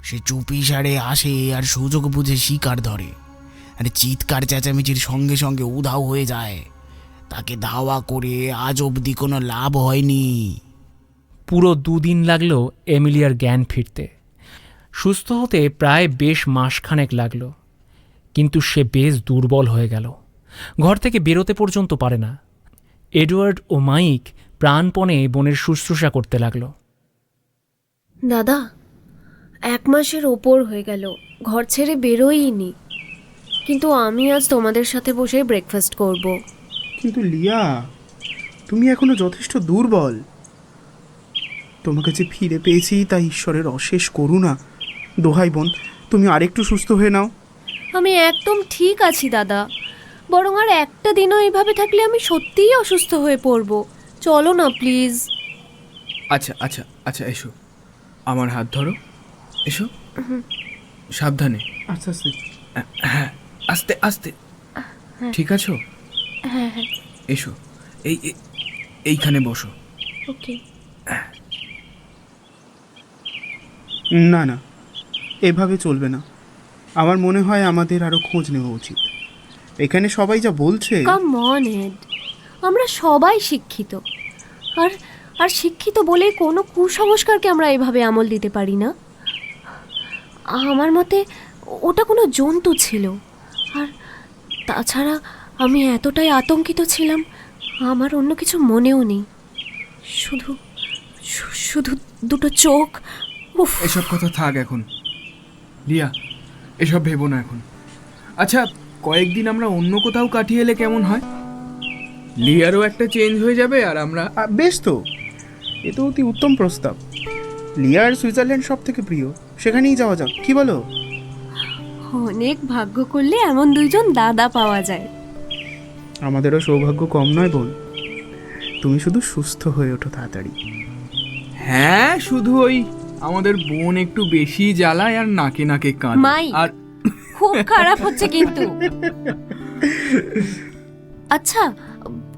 সে চুপি সারে আসে আর সুযোগ বুঝে শিকার ধরে। আরে চিৎকার চেঁচামেচির সঙ্গে সঙ্গে উধাও হয়ে যায়। তাকে ধাওয়া করে আজ অবধি কোনো লাভ হয়নি। পুরো 2 দিন লাগলো এমিলিয়ার জ্ঞান ফিরতে। সুস্থ হতে প্রায় বেশ মাসখানেক লাগলো, কিন্তু সে বেশ দুর্বল হয়ে গেল। ঘর থেকে বেরোতে পর্যন্ত পারে না। এডওয়ার্ড ও মাইক প্রাণপণে বোনের শুশ্রূষা করতে লাগলো। দাদা, 1 মাসের ওপর হয়ে গেল ঘর ছেড়ে বেরোইনি, কিন্তু আমি আজ তোমাদের সাথে বসে ব্রেকফাস্ট করব। কিন্তু লিয়া, তুমি এখনো যথেষ্ট দুর্বল। তোমাকে যে ফিরে পেয়েছি তাই ঈশ্বরের অশেষ করুণা। দোহাই বোন, তুমি আরেকটু সুস্থ হয়ে নাও। আমি একদম ঠিক আছি দাদা, বরং আর একটা দিনও এইভাবে থাকলে আমি সত্যিই অসুস্থ হয়ে পড়ব। চলো না প্লিজ। আচ্ছা আচ্ছা আচ্ছা, এসো, আমার হাত ধরো, এসো, সাবধানে। আচ্ছা আচ্ছা। হ্যাঁ, আস্তে আস্তে। ঠিক আছো? হ্যাঁ হ্যাঁ, এসো, এইখানে বসো। ওকে। না না, এভাবে চলবে না। আমার মনে হয় আমাদের আরও খোঁজ নেওয়া উচিত। এখানে সবাই যা বলছে। কাম অন এড, আমরা সবাই শিক্ষিত। আর আর শিক্ষিত বলে কোনো কুসংস্কারকে আমরা এভাবে আমল দিতে পারি না। আমার মতে ওটা কোনো জন্তু ছিল। আর তাছাড়া আমি এতটাই আতঙ্কিত ছিলাম, আমার অন্য কিছু মনেও নেই। শুধু শুধু দুটো চোখ। উফ, এসব কথা থাক এখন, লিয়া, এসব ভেবো না এখন। আচ্ছা, কয়েকদিন আমরা অন্য কোথাও কাটিয়ে এলে কেমন হয়? লিয়ারও একটা চেঞ্জ হয়ে যাবে আর আমরা। বেশ তো, এ তো অতি উত্তম প্রস্তাব। লিয়ার সুইজারল্যান্ড সব থেকে প্রিয়, সেখানেই যাওয়া যাক, কি বলো? অনেক ভাগ্য করলে এমন দুইজন দাদা পাওয়া যায়। আমাদেরও সৌভাগ্য কম নয় বোন। তুমি শুধু সুস্থ হয়ে ওঠো তাড়াতাড়ি। হ্যাঁ, শুধু ওই আমাদের বোন একটু বেশি জ্বালায় আর নাকে নাকে কান। মাই, আর খুব খারাপ হচ্ছে কিন্তু। আচ্ছা,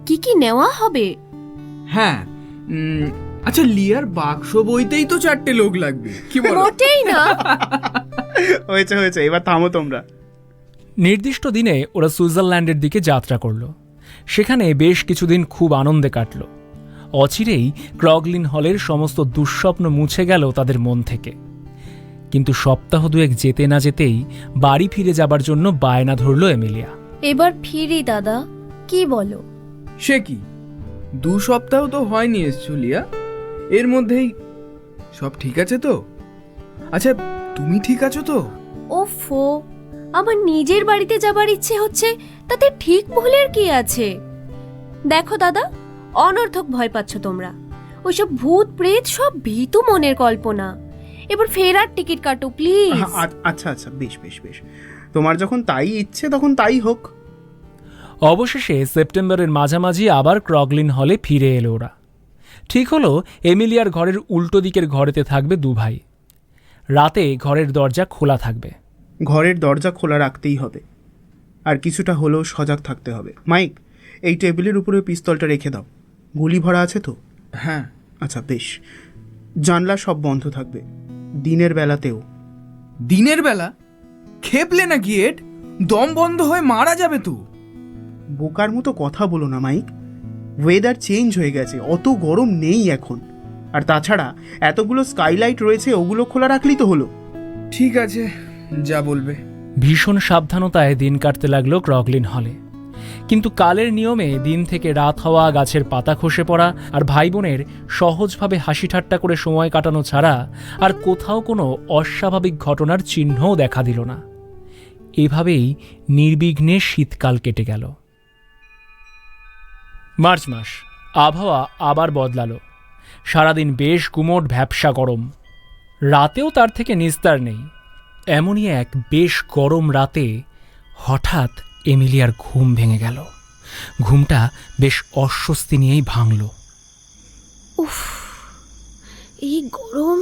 কি কি নেওয়া হবে? হ্যাঁ, আচ্ছা, লিয়ার বাক্স বইতেই তো 4টে লোক লাগবে, কি বলো? মোটেই না। হয়েছে হয়েছে, এবার থামো তোমরা। নির্দিষ্ট দিনে ওরা সুইজারল্যান্ডের দিকে যাত্রা করল। সেখানে বেশ কিছুদিন খুব আনন্দে কাটল। অচিরেই ক্রগলিন হলের সমস্ত দুঃস্বপ্ন মুছে গেল তাদের মন থেকে। কিন্তু সপ্তাহ 2 যেতে না যেতেই বাড়ি ফিরে যাবার জন্য বায়না ধরল এমিলিয়া। এবার ফিরি দাদা, কি বলো? সে কি, 2 সপ্তাহ তো হয়নি এসছো লিয়া, এর মধ্যেই সব ঠিক আছে তো? আচ্ছা, তুমি ঠিক আছো তো? ওফো, আমার নিজের বাড়িতে যাবার ইচ্ছে হচ্ছে, তাতে ঠিক ভুলের কি আছে? দেখো দাদা, অনর্থক ভয় পাচ্ছ তোমরা। ওইসব ভূত প্রেত সব ভীতু মনের কল্পনা। এবার ফেরার টিকিট কাটো প্লিজ। আচ্ছা আচ্ছা, বেশ বেশ বেশ, তোমার যখন তাই ইচ্ছে তখন তাই হোক। অবশেষে সেপ্টেম্বরের মাঝামাঝি আবার ক্রগলিন হলে ফিরে এলো ওরা। ঠিক হলো এমিলিয়ার ঘরের উল্টো দিকের ঘরেতে থাকবে দু ভাই। রাতে ঘরের দরজা খোলা থাকবে। ঘরের দরজা খোলা রাখতেই হবে, আর কিছুটা হলেও সজাগ থাকতে হবে। মাইক, এই টেবিলের উপরে পিস্তলটা রেখে দাও। গুলি ভরা আছে তো? হ্যাঁ। আচ্ছা বেশ। জানলা সব বন্ধ থাকবে, দিনের বেলাতেও। দিনের বেলা? খেপলে নাকি এড? দম বন্ধ হয়ে মারা যাবে তো। বোকার মতো কথা বলো না মাইক, ওয়েদার চেঞ্জ হয়ে গেছে, অত গরম নেই এখন। আর তাছাড়া এতগুলো স্কাইলাইট রয়েছে, ওগুলো খোলা রাখলেই তো হলো। ঠিক আছে, যা বলবে। ভীষণ সাবধানতায় দিন কাটতে লাগলো ক্রগলিন হলে। কিন্তু কালের নিয়মে দিন থেকে রাত হওয়া, গাছের পাতা খসে পড়া আর ভাই বোনের সহজভাবে হাসি ঠাট্টা করে সময় কাটানো ছাড়া আর কোথাও কোনো অস্বাভাবিক ঘটনার চিহ্নও দেখা দিল না। এভাবেই নির্বিঘ্নে শীতকাল কেটে গেল। মার্চ মাস, আবহাওয়া আবার বদলালো। সারাদিন বেশ গুমোট ভ্যাপসা গরম, রাতেও তার থেকে নিস্তার নেই। এমনই এক বেশ গরম রাতে হঠাৎ এমিলিয়ার ঘুম ভেঙে গেল। ঘুমটা বেশ অস্বস্তি নিয়েই ভাঙল। উফ, এই গরম,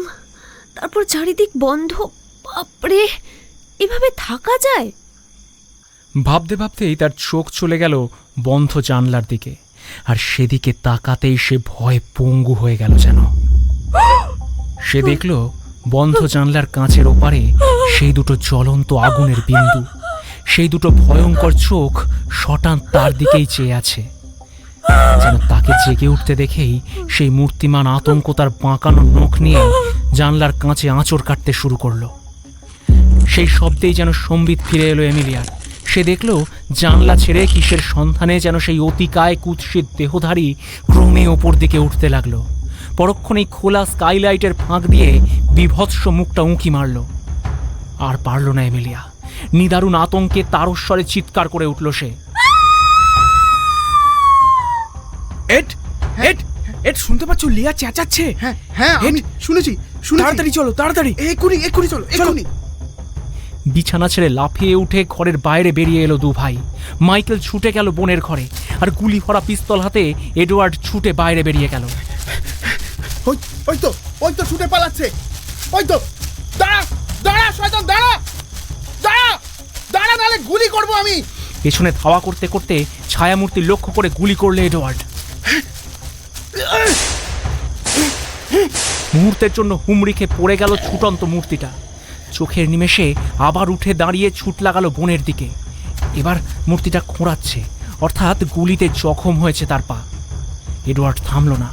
তারপর চারিদিক বন্ধ, বাপরে, এভাবে থাকা যায়? ভাবতে ভাবতেই তার চোখ চলে গেল বন্ধ জানলার দিকে, আর সেদিকে তাকাতেই সে ভয়ে পঙ্গু হয়ে গেল যেন। সে দেখল বন্ধ জানলার কাঁচের ওপারে সেই দুটো জ্বলন্ত আগুনের বিন্দু, সেই দুটো ভয়ঙ্কর চোখ শটান তার দিকেই চেয়ে আছে। যেন তাকে জেগে উঠতে দেখেই সেই মূর্তিমান আতঙ্ক তার বাঁকানো নখ নিয়ে জানলার কাঁচে আঁচড় কাটতে শুরু করলো। সেই শব্দেই যেন সম্বিত ফিরে এলো এমিলিয়ার। সে দেখল জানলা ছেড়ে কিসের সন্ধানে যেন সেই অতিকায় কুৎসিত দেহধারী ক্রমে ওপর দিকে উঠতে লাগলো। পরক্ষণেই খোলা স্কাইলাইটের ফাঁক দিয়ে বিভৎস মুখটা উঁকি মারল। আর পারল না এমিলিয়া, নিদারুণ আতঙ্কে তারস্বরে চিৎকার করে উঠল সে। এড এড এড, শুনতে পাচ্ছ? লিয়া চেঁচাচ্ছে। হ্যাঁ হ্যাঁ, আমি শুনেছি। তাড়াতাড়ি চলো, তাড়াতাড়ি। এক্ষুনি চলো, এক্ষুনি। বিছানা ছেড়ে লাফিয়ে উঠে ঘরের বাইরে বেরিয়ে এলো দু ভাই। মাইকেল ছুটে গেল বোনের ঘরে, আর গুলি ভরা পিস্তল হাতে এডওয়ার্ড ছুটে বাইরে বেরিয়ে গেল। ওই তো ছুটে পালাচ্ছে। ওই তো, দাঁড়া দাঁড়া শয়তান, দাঁড়া দাঁড়া দাঁড়া, নালে গুলি করবো আমি। পেছনে ধাওয়া করতে করতে ছায়ামূর্তি লক্ষ্য করে গুলি করলে এডওয়ার্ড। মুহূর্তের জন্য হুমড়ি খেয়ে পড়ে গেল ছুটন্ত মূর্তিটা। চোখের নিমেষে আবার উঠে দাঁড়িয়ে ছুট লাগালো বোনের দিকে। এবার মূর্তিটা খোঁড়াচ্ছে, অর্থাৎ গুলিতে জখম হয়েছে তার পা। এডওয়ার্ড থামল না,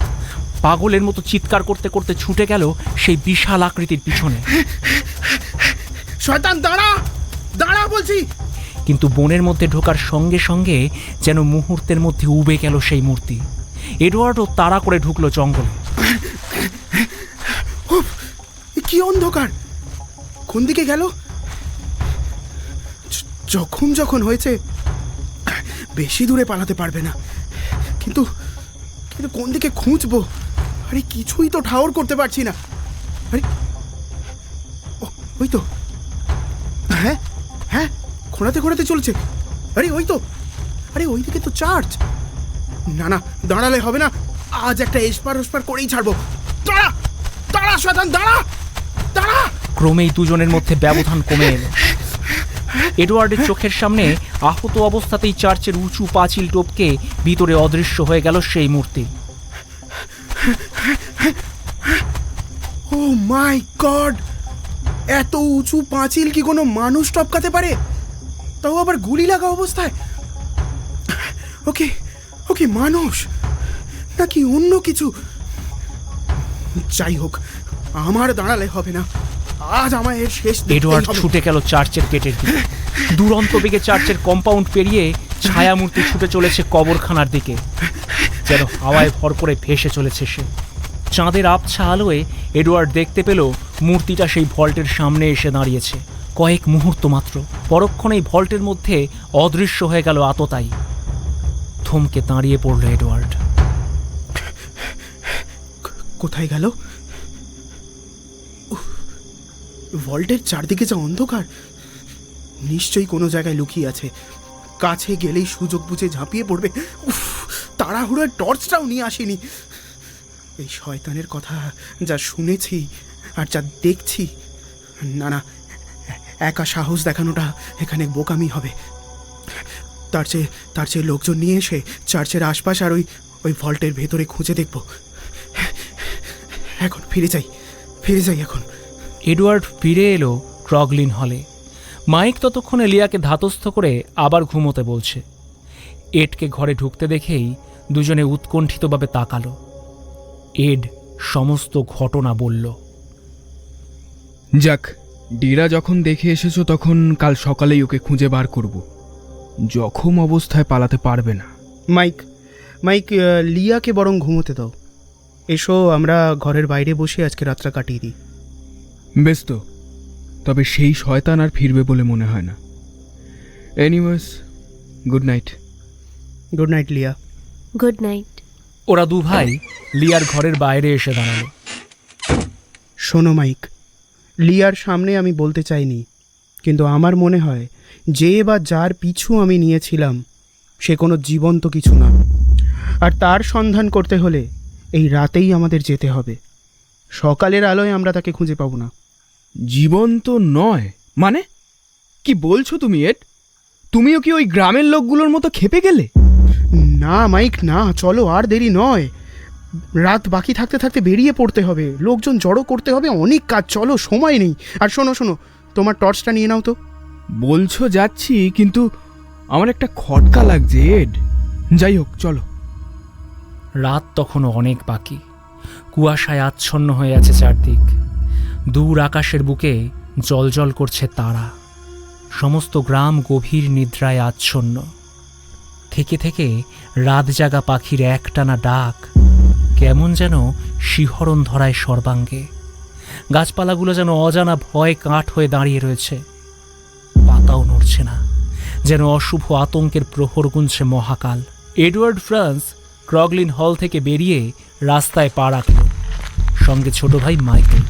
পাগলের মতো চিৎকার করতে করতে ছুটে গেল সেই বিশাল আকৃতির পিছনে। শয়তান, দাঁড়া দাঁড়া বলছি। কিন্তু বনের মধ্যে ঢোকার সঙ্গে সঙ্গে যেন মুহূর্তের মধ্যে উবে গেল সেই মূর্তি। এডওয়ার্ডও তাড়া করে ঢুকলো জঙ্গলে। কি অন্ধকার, কোন দিকে গেল? জখম যখন হয়েছে বেশি দূরে পালাতে পারবে না, কিন্তু কিন্তু কোন দিকে খুঁজবো? আরে কিছুই তো ঠাউর করতে পারছি না। আরে ওই তো, হ্যাঁ হ্যাঁ, খোঁড়াতে খোঁড়াতে চলছে। আরে ওই তো, আরে ওই দিকে তো চার্চ। না না, দাঁড়ালে হবে না, আজ একটা এসপার ওসপার করেই ছাড়বো। দাঁড়া দাঁড়া শয়তান, দাঁড়া দাঁড়া। ক্রমেই দুজনের মধ্যে ব্যবধান কমে এলো। এডওয়ার্ডের চোখের সামনে আহত অবস্থাতেই চার্চের উঁচু পাঁচিল টপকে ভিতরে অদৃশ্য হয়ে গেল সেই মূর্তি। ও মাই গড, এত উঁচু পাঁচিল কি কোনো মানুষ টপকাতে পারে? তাও আবার গুলি লাগা অবস্থায়। ওকে ওকে, মানুষ নাকি অন্য কিছু? যাই হোক, আমার দাঁড়ালে হবে না, আজ আমায় এর শেষ দেখতেই এডওয়ার্ড হবে। ছুটে গেল চার্চের গেটের দিকে। দুরন্ত বেগে চার্চের কম্পাউন্ড পেরিয়ে ছায়ামূর্তি ছুটে চলেছে কবরখানার দিকে, যেন হাওয়ায় ভর করে ভেসে চলেছে সে। চাঁদের আবছা আলোয় এডওয়ার্ড দেখতে পেল মূর্তিটা সেই ভল্টের সামনে এসে দাঁড়িয়েছে, কয়েক মুহূর্ত মাত্র, পরক্ষণেই ভল্টের মধ্যে অদৃশ্য হয়ে গেল আততায়ী। থমকে দাঁড়িয়ে পড়ল এডওয়ার্ড। কোথায় গেল? উফ, ভল্টের চারদিকে যা অন্ধকার, নিশ্চয়ই কোনো জায়গায় লুকিয়ে আছে। কাছে গেলেই সুযোগ বুঝে ঝাঁপিয়ে পড়বে। উফ, তাড়াহুড়োয় টর্চটাও নিয়ে আসেনি। এই শয়তানের কথা যা শুনেছি আর যা দেখছি, না না, একা সাহস দেখানোটা এখানে বোকামি হবে। তার চেয়ে লোকজন নিয়ে এসে চার্চের আশপাশ আর ওই ভল্টের ভেতরে খুঁজে দেখব। এখন ফিরে যাই এখন। এডওয়ার্ড ফিরে এলো ক্রগলিন হলে। মাইক ততক্ষণে লিয়াকে ধাতস্থ করে আবার ঘুমোতে বলছে। এডকে ঘরে ঢুকতে দেখেই দুজনে উৎকণ্ঠিতভাবে তাকালো। এড সমস্ত ঘটনা বলল। যাক, ডেরা যখন দেখে এসেছো তখন কাল সকালেই ওকে খুঁজে বার করব। জখম অবস্থায় পালাতে পারবে না। মাইক, লিয়াকে বরং ঘুমোতে দাও। এসো, আমরা ঘরের বাইরে বসে আজকে রাতটা কাটিয়ে দিই। বেশ তো, তবে সেই শয়তান আর ফিরবে বলে মনে হয় না। Anyways, good night. Good night Lia. Good night. ওরা দুভাই লিয়ার ঘরের বাইরে এসে দাঁড়ালো। শোনো মাইক, লিয়ার সামনে আমি বলতে চাইনি, কিন্তু আমার মনে হয় যে বা যার পিছু আমি নিয়েছিলাম সে কোনো জীবন্ত কিছু না, আর তার সন্ধান করতে হলে এই রাতেই আমাদের যেতে হবে। সকালের আলোয় আমরা তাকে খুঁজে পাবো না। জীবন্ত নয় মানে? কি বলছো তুমি এড? তুমিও কি ওই গ্রামের লোকগুলোর মতো খেপে গেলে? না মাইক, না, চলো, আর দেরি নয়। রাত বাকি থাকতে থাকতে বেরিয়ে পড়তে হবে, লোকজন জড়ো করতে হবে, অনেক কাজ। চলো, সময় নেই। আর শোনো, তোমার টর্চটা নিয়ে নাও তো। বলছো যাচ্ছি, কিন্তু আমার একটা খটকা লাগছে এড। যাই হোক, চলো। রাত তখনও অনেক বাকি। কুয়াশায় আচ্ছন্ন হয়ে আছে চারদিক। দূর আকাশের বুকে জ্বলজ্বল করছে তারা। সমস্ত গ্রাম গভীর নিদ্রায় আচ্ছন্ন। থেকে থেকে রাত জাগা পাখির একটানা ডাক কেমন যেন শিহরণ ধরায় সর্বাঙ্গে। গাছপালাগুলো যেন অজানা ভয়ে কাঠ হয়ে দাঁড়িয়ে রয়েছে। পাতাও নড়ছে না, যেন অশুভ আতঙ্কের প্রহর গুনছে মহাকাল। এডওয়ার্ড ফ্রান্স ক্রগলিন হল থেকে বেরিয়ে রাস্তায় পা রাখল, সঙ্গে ছোট ভাই Michael.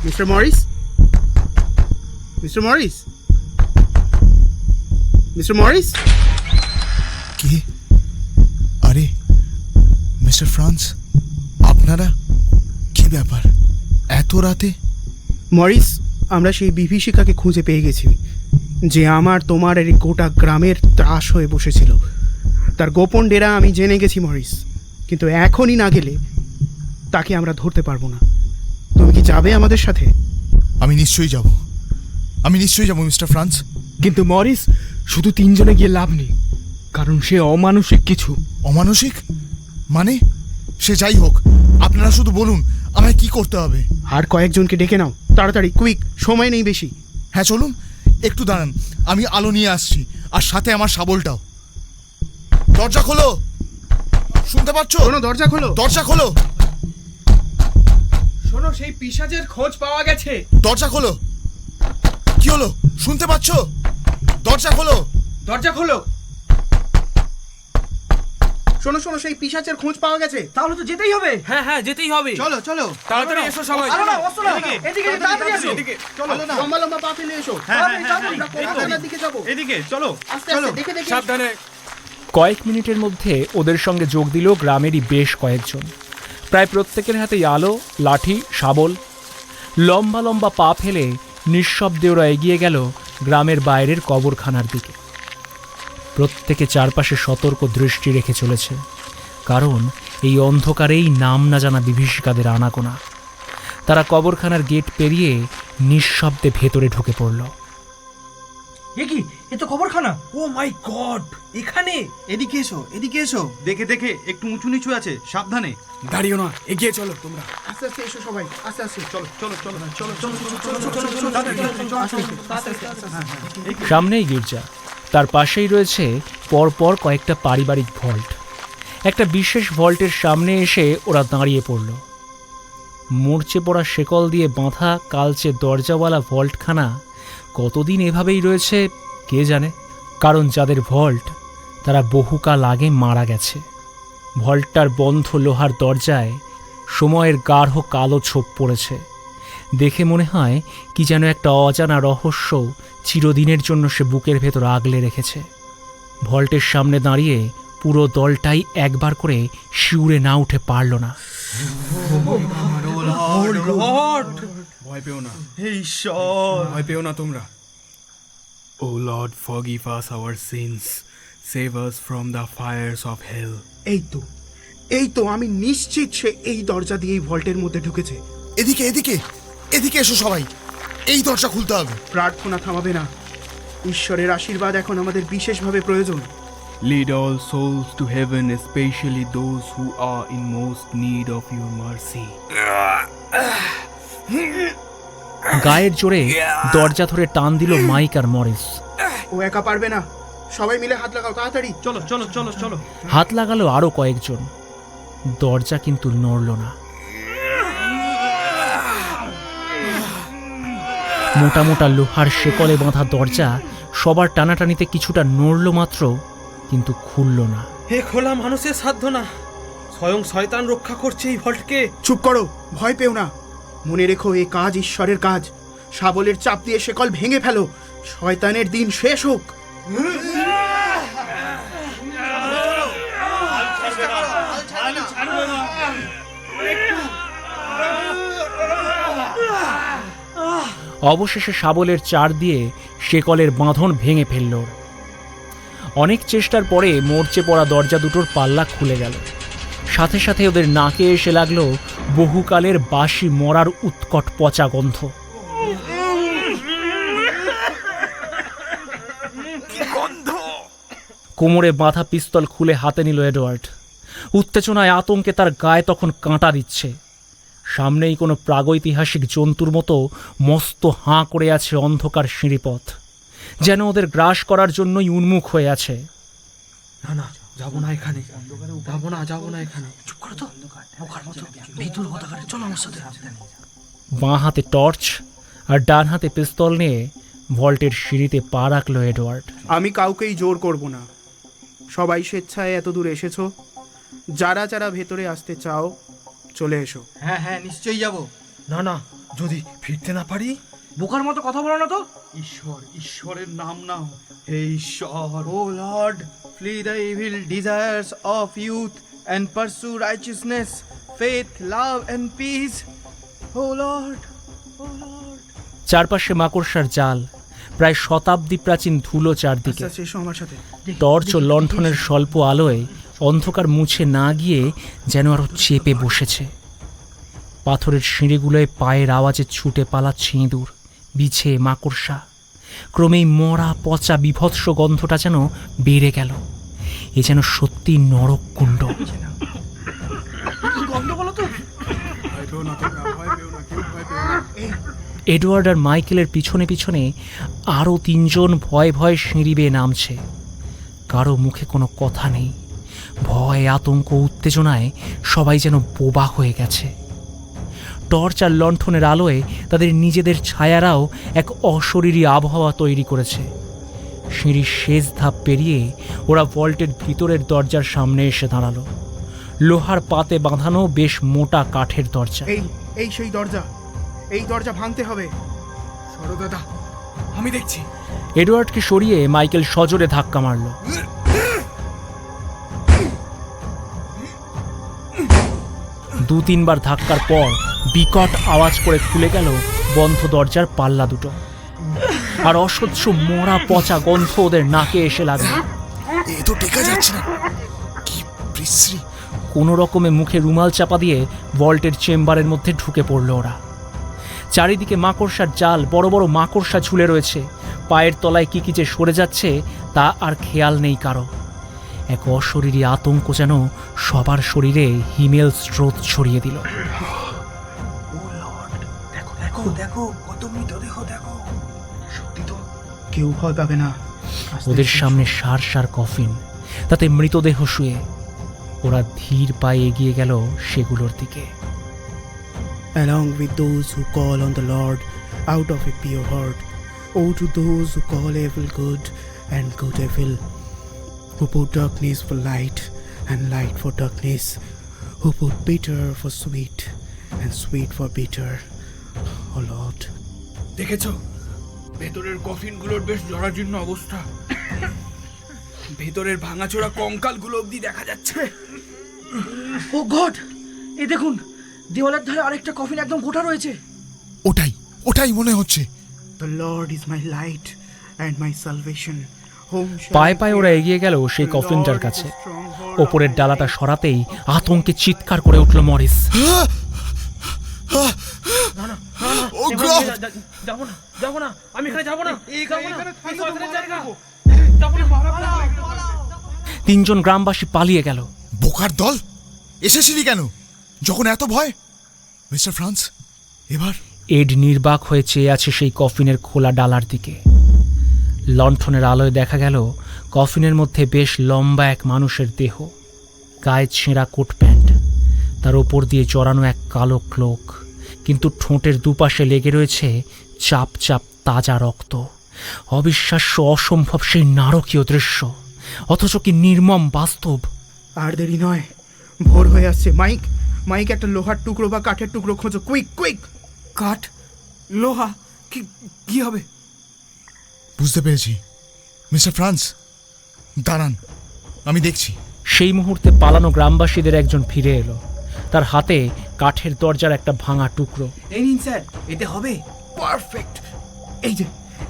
Mister Morris, Mister Morris, Mister Morris. কে? আরে মিস্টার ফ্রান্স, আপনারা? কি ব্যাপার এত রাতে? মরিস, আমরা সেই বিভীষিকাকে খুঁজে পেয়ে গেছি, যে আমার, তোমার আর এই গোটা গ্রামের ত্রাস হয়ে বসেছিল। তার গোপন ডেরা আমি জেনে গেছি মরিস, কিন্তু এখনই না গেলে তাকে আমরা ধরতে পারবো না। তুমি কি যাবে আমাদের সাথে? আমি নিশ্চয়ই যাব মিস্টার ফ্রান্স। কিন্তু মরিস, শুধু তিনজনে গিয়ে লাভ নেই, কারণ সে অমানসিক কিছু। অমানসিক মানে? সে যাই হোক, আপনারা শুধু বলুন আমায় কি করতে হবে। আর কয়েকজনকে ডেকে নাও, তাড়াতাড়ি, কুইক, সময় নেই বেশি। হ্যাঁ চলুন, একটু দাঁড়ান, আমি আলো নিয়ে আসছি, আর সাথে আমার শাবলটাও। দরজা খোলো, শুনতে পাচ্ছ? শোনো, দরজা খোলো। দরজা খোলো, শোনো, সেই পিশাচের খোঁজ পাওয়া গেছে। দরজা খোলো। কি হলো, শুনতে পাচ্ছ? দরজা খোলো, দরজা খোলো। শোনো, সেই পিশাচের খোঁজ পাওয়া গেছে। তাহলে তো যেতেই হবে। হ্যাঁ, যেতেই হবে। চলো, তাড়াতাড়ি এসো সবাই। এদিকে, তাড়াতাড়ি এসো। চলো, লম্বা লম্বা পা ফেলে এসো। আমরা কলকাতার দিকে যাবো। এদিকে চলো। আস্তে আস্তে, দেখে দেখে। সাবধানে। কয়েক মিনিটের মধ্যে ওদের সঙ্গে যোগ দিল গ্রামেরই বেশ কয়েকজন। প্রায় প্রত্যেকের হাতেই আলো, লাঠি, শাবল। লম্বা লম্বা পা ফেলে নিঃশব্দে ওরা এগিয়ে গেল গ্রামের বাইরের কবরখানার দিকে। প্রত্যেকে চারপাশে সতর্ক দৃষ্টি রেখে চলেছে, কারণ এই অন্ধকারেই নাম না জানা বিভীষিকাদের আনাগোনা। তারা কবরখানার গেট পেরিয়ে নিঃশব্দে ভেতরে ঢুকে পড়ল। এ কি? এ তো খবরখানা। ও মাই গড, এখানে। এদিকে এসো। দেখে একটু উঁচু নিচু আছে, সাবধানে। দাঁড়িও না, এগিয়ে চলো তোমরা। আস্তে আস্তে এসো সবাই, আস্তে আস্তে। চলো। সামনেই গির্জা, তার পাশেই রয়েছে পরপর কয়েকটা পারিবারিক ভল্ট। একটা বিশেষ ভল্টের সামনে এসে ওরা দাঁড়িয়ে পড়ল। মরচে পড়া শেকল দিয়ে বাঁধা কালচে দরজাওয়ালা ভল্টখানা কতদিন এভাবেই রয়েছে কে জানে। কারণ যাদের ভল্ট তারা বহুকাল আগে মারা গেছে। ভল্টটার বন্ধ লোহার দরজায় সময়ের গাঢ় কালো ছোপ পড়েছে। দেখে মনে হয় কি যেন একটা অজানা রহস্য চিরদিনের জন্য সে বুকের ভেতর আগলে রেখেছে। ভল্টের সামনে দাঁড়িয়ে পুরো দলটাই একবার করে শিউরে না উঠে পারল না। ভয় পেও না, হে ঈশ্বর, ভয় পেও না তোমরা। O Lord, forgive us our sins, save us from the fires of hell. এই তো আমি নিশ্চিত সে এই দরজা দিয়েই ভল্টের মধ্যে ঢুকেছে। এদিকে এদিকে এদিকে এসো সবাই, এই দরজা খুলতে হবে। প্রার্থনা থামাবে না। ঈশ্বরের আশীর্বাদ এখন আমাদের বিশেষভাবে প্রয়োজন। Lead all souls to heaven, especially those who are in most need of your mercy. গায়ের জোরে দরজা ধরে টান দিল মাইক আর মরিস। ও একা পারবে না, সবাই মিলে হাত লাগাও তাড়াতাড়ি। চলো চলো চলো চলো। হাত লাগালো আরও কয়েকজন। দরজা কিন্তু নড়ল না। মোটা মোটা লোহার শেকলে বাঁধা দরজা সবার টানাটানিতে কিছুটা নড়ল মাত্র, কিন্তু খুলল না। হে খোলা মানুষের সাধ্য না, স্বয়ং শয়তান রক্ষা করছে এই ভল্টকে। চুপ করো, ভয় পেও না। মনে রেখো এই কাজ ঈশ্বরের কাজ। শাবলের চাপ দিয়ে শেকল ভেঙে ফেলো, শয়তানের দিন শেষ হোক। অবশেষে শাবলের চার দিয়ে শেকলের বাঁধন ভেঙে ফেলল। অনেক চেষ্টার পরে মরচে পড়া দরজা দুটোর পাল্লা খুলে গেল। সাথে সাথে ওদের নাকে এসে লাগলো বহুকালের বাসি মরার উৎকট পচা গন্ধ। কোমরে বাঁধা পিস্তল খুলে হাতে নিল এডওয়ার্ড। উত্তেজনায় আতঙ্কে তার গায়ে তখন কাঁটা দিচ্ছে। সামনেই কোনো প্রাগৈতিহাসিক জন্তুর মতো মস্ত হাঁ করে আছে অন্ধকার সিঁড়িপথ, যেন ওদের গ্রাস করার জন্যই উন্মুখ হয়ে আছে। না না, যাবো না এখানে, যাবো না এখানে। চুপ করো তো, ভিতর হতাকারে, চলো আমার সাথে। বাঁ হাতে টর্চ আর ডান হাতে পিস্তল নিয়ে ভল্টের সিঁড়িতে পা রাখল এডওয়ার্ড। আমি কাউকেই জোর করব না। সবাই স্বেচ্ছায় এত দূর এসেছো। যারা যারা ভেতরে আসতে চাও চলে এসো। হ্যাঁ হ্যাঁ, নিশ্চয়ই যাব। না না, যদি ফিরতে না পারি? বোকার মতো কথা বলো না তো। ঈশ্বরের নাম নাও। হে ঈশ্বর, O Lord, flee the evil desires of youth and pursue righteousness, faith, love and peace. O Lord, O Lord. চারপাশে মাকড়সার জাল, প্রায় শতাব্দী প্রাচীন ধুলো চারদিকে। আচ্ছা, এসো আমার সাথে। টর্চ ও লণ্ঠনের স্বল্প আলোয় অন্ধকার মুছে না গিয়ে যেন আরো চেপে বসেছে। পাথরের সিঁড়িগুলোয় পায়ের আওয়াজে ছুটে পালাচ্ছে ইঁদুর, বিছে, মাকড়সা। ক্রমেই মরা পচা বিভৎস গন্ধটা যেন বেড়ে গেল। এ যেন সত্যি নরককুণ্ড। এডওয়ার্ড আর মাইকেলের পিছনে পিছনে আরও তিনজন ভয়ে ভয়ে সিঁড়ি বেয়ে নামছে। কারো মুখে কোনো কথা নেই। ভয়, আতঙ্ক, উত্তেজনায় সবাই যেন বোবা হয়ে গেছে। টর্চ আর লণ্ঠনের আলোয় তাদের নিজেদের ছায়ারাও এক অশরীরী আবহাওয়া তৈরি করেছে। সিঁড়ির শেষ ধাপ পেরিয়ে ওরা ভল্টের ভিতরের দরজার সামনে এসে দাঁড়ালো। লোহার পাতে বাঁধানো বেশ মোটা কাঠের দরজা। এই সেই দরজা। এই দরজা ভাঙতে হবে। সরো দাদা, আমি দেখছি। এডওয়ার্ডকে সরিয়ে মাইকেল সজোরে ধাক্কা মারল। দু তিনবার ধাক্কার পর বিকট আওয়াজ করে খুলে গেল বন্ধ দরজার পাল্লা দুটো। আর অসহ্য মরা পচা গন্ধ ওদের নাকে এসে লাগলো। এ তো টেকা যাচ্ছে না, কি বিশ্রী। কোনো রকমে মুখে রুমাল চাপা দিয়ে ভল্টের চেম্বারের মধ্যে ঢুকে পড়ল ওরা। চারিদিকে মাকড়সার জাল, বড় বড় মাকড়সা ঝুলে রয়েছে। পায়ের তলায় কি কি যে সরে যাচ্ছে তা আর খেয়াল নেই কারো। এক অশরীরী আতঙ্ক যেন সবার শরীরে হিমেল স্রোত ছড়িয়ে দিল। দেখো দেখো, কত মৃতদেহ দেখো। সত্যি তো, কেউ ভয় পাবে না। ওদের সামনে সার সার কফিন, তাতে মৃতদেহ শুয়ে। ওরা ধীর পায়ে এগিয়ে গেল সেগুলোর দিকে। along with those who call on the Lord out of a pure heart. Woe to those who call evil good and good evil, who put darkness for light and light for darkness, who put bitter for sweet and sweet for bitter. O Lord. দেখেছো ভেতরের কফিনগুলোর বেশ জরাজীর্ণ অবস্থা, ভেতরের ভাঙাচোরা কঙ্কালগুলো অবধি দেখা যাচ্ছে। ও গড, এই দেখুন দেওয়ালের ধারে আরেকটা কফিন একদম গোটা রয়েছে। ওটাই ওটাই মনে হচ্ছে। The Lord is my light and my salvation. Whom shall পায়ে I পায়ে fear? ওরা এগিয়ে গেল সেই The কফিনটার Lord is কাছে। the stronghold of ওপরের my ডালাটা life. সরাতেই আতঙ্কে চিৎকার করে উঠল মরিস। ও গড! যাবো না, আমি এখানে যাবো না। তিনজন গ্রামবাসী পালিয়ে গেল। বোকার দল, এসেছিলি কেন যখন এত ভয়? মিস্টার ফ্রান্স, এবার এড নির্বাক হয়ে চেয়ে আছে সেই কফিনের খোলা ডালার দিকে। লণ্ঠনের আলোয় দেখা গেল কফিনের মধ্যে বেশ লম্বা এক মানুষের দেহ, গায়ে ছেঁড়া কোট প্যান্ট, তার ওপর দিয়ে চড়ানো এক কালো ক্লোক, কিন্তু ঠোঁটের দুপাশে লেগে রয়েছে চাপ চাপ তাজা রক্ত। অবিশ্বাস্য, অসম্ভব সেই নারকীয় দৃশ্য, অথচ কি নির্মম বাস্তব। আর দেরি নয়, ভোর হয়ে আসছে। মাইক, মাইক, একটা লোহার টুকরো বা কাঠের টুকরো খোঁজো, কুইক কুইক। কাঠ, লোহা, কি হবে? বুঝতে পেরেছি। মিস্টার ফ্রান্স, দাঁড়ান, আমি দেখছি। সেই মুহূর্তে পালানো গ্রামবাসীদের একজন ফিরে এলো, তার হাতে কাঠের দরজার একটা ভাঙা টুকরো। এই নিন স্যার, এতে হবে। পারফেক্ট।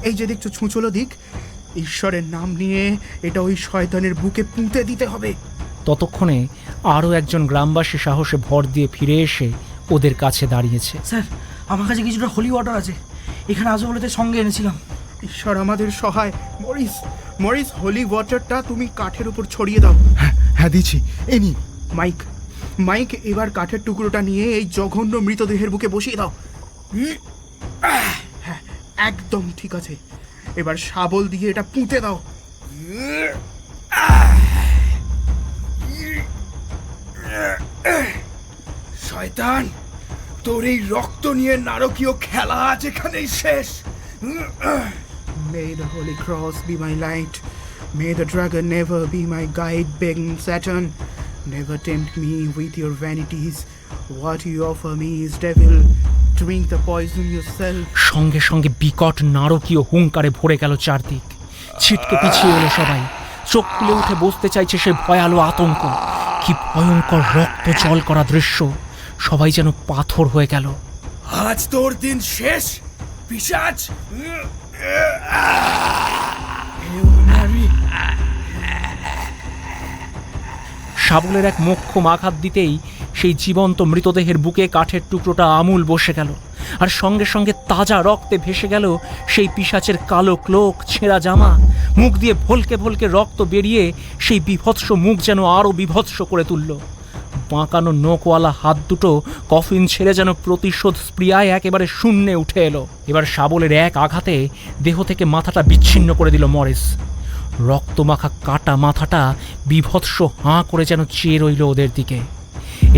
এই যে দেখছো ছুঁচলো দিক, ঈশ্বরের নাম নিয়ে এটা ওই শয়তানের বুকে পুঁতে দিতে হবে। ততক্ষণে আরও একজন গ্রামবাসী সাহসে ভর দিয়ে ফিরে এসে ওদের কাছে দাঁড়িয়েছে। স্যার, আমার কাছে কিছুটা হোলি ওয়াটার আছে, এখানে আসবো বলে সঙ্গে এনেছিলাম। ঈশ্বর আমাদের সহায়। মরিস, মরিস, হোলি ওয়াটারটা তুমি কাঠের উপর ছড়িয়ে দাও। হ্যাঁ দিচ্ছি, এই নিন। মাইক, মাইক, এবার কাঠের টুকরোটা নিয়ে এই জঘন্য মৃতদেহের বুকে বসিয়ে দাও। হ্যাঁ, একদম ঠিক আছে। এবার শাবল দিয়ে এটা পুঁতে দাও। শয়তান, তোর এই রক্ত নিয়ে নারকীয় খেলা আজ এখানেই শেষ। May the holy cross be my light. May the dragon never be my guide, begging Saturn. Never tempt me with your vanities. What you offer me is devil. Drink the poison yourself. সঙ্গে সঙ্গে বিকট নারকীয় হুঙ্কারে ভরে গেল চারদিক। ছিটকে পিছিয়ে এলো সবাই, চোখ খুলে উঠে বসতে চাইছে সে ভয়ালো আতঙ্ক। কি ভয়ঙ্কর রক্ত জল করা দৃশ্য, সবাই যেন পাথর হয়ে গেল। আজ তোর দিন শেষ, পিশাচ। শাবলের এক মোক্ষম আঘাত দিতেই সেই জীবন্ত মৃতদেহের বুকে কাঠের টুকরোটা আমূল বসে গেল, আর সঙ্গে সঙ্গে তাজা রক্তে ভেসে গেল সেই পিশাচের কালো ক্লোক, ছেঁড়া জামা। মুখ দিয়ে ভলকে ভলকে রক্ত বেরিয়ে সেই বিভৎস মুখ যেন আরও বিভৎস করে তুলল। বাঁকানো নোকওয়ালা হাত দুটো কফিন ছেড়ে যেন প্রতিশোধ স্প্রিয়ায় একেবারে শূন্যে উঠে এলো। এবার শাবলের এক আঘাতে দেহ থেকে মাথাটা বিচ্ছিন্ন করে দিল মরিস। রক্তমাখা কাটা মাথাটা বিভৎস হাঁ করে যেন চেয়ে রইল ওদের দিকে।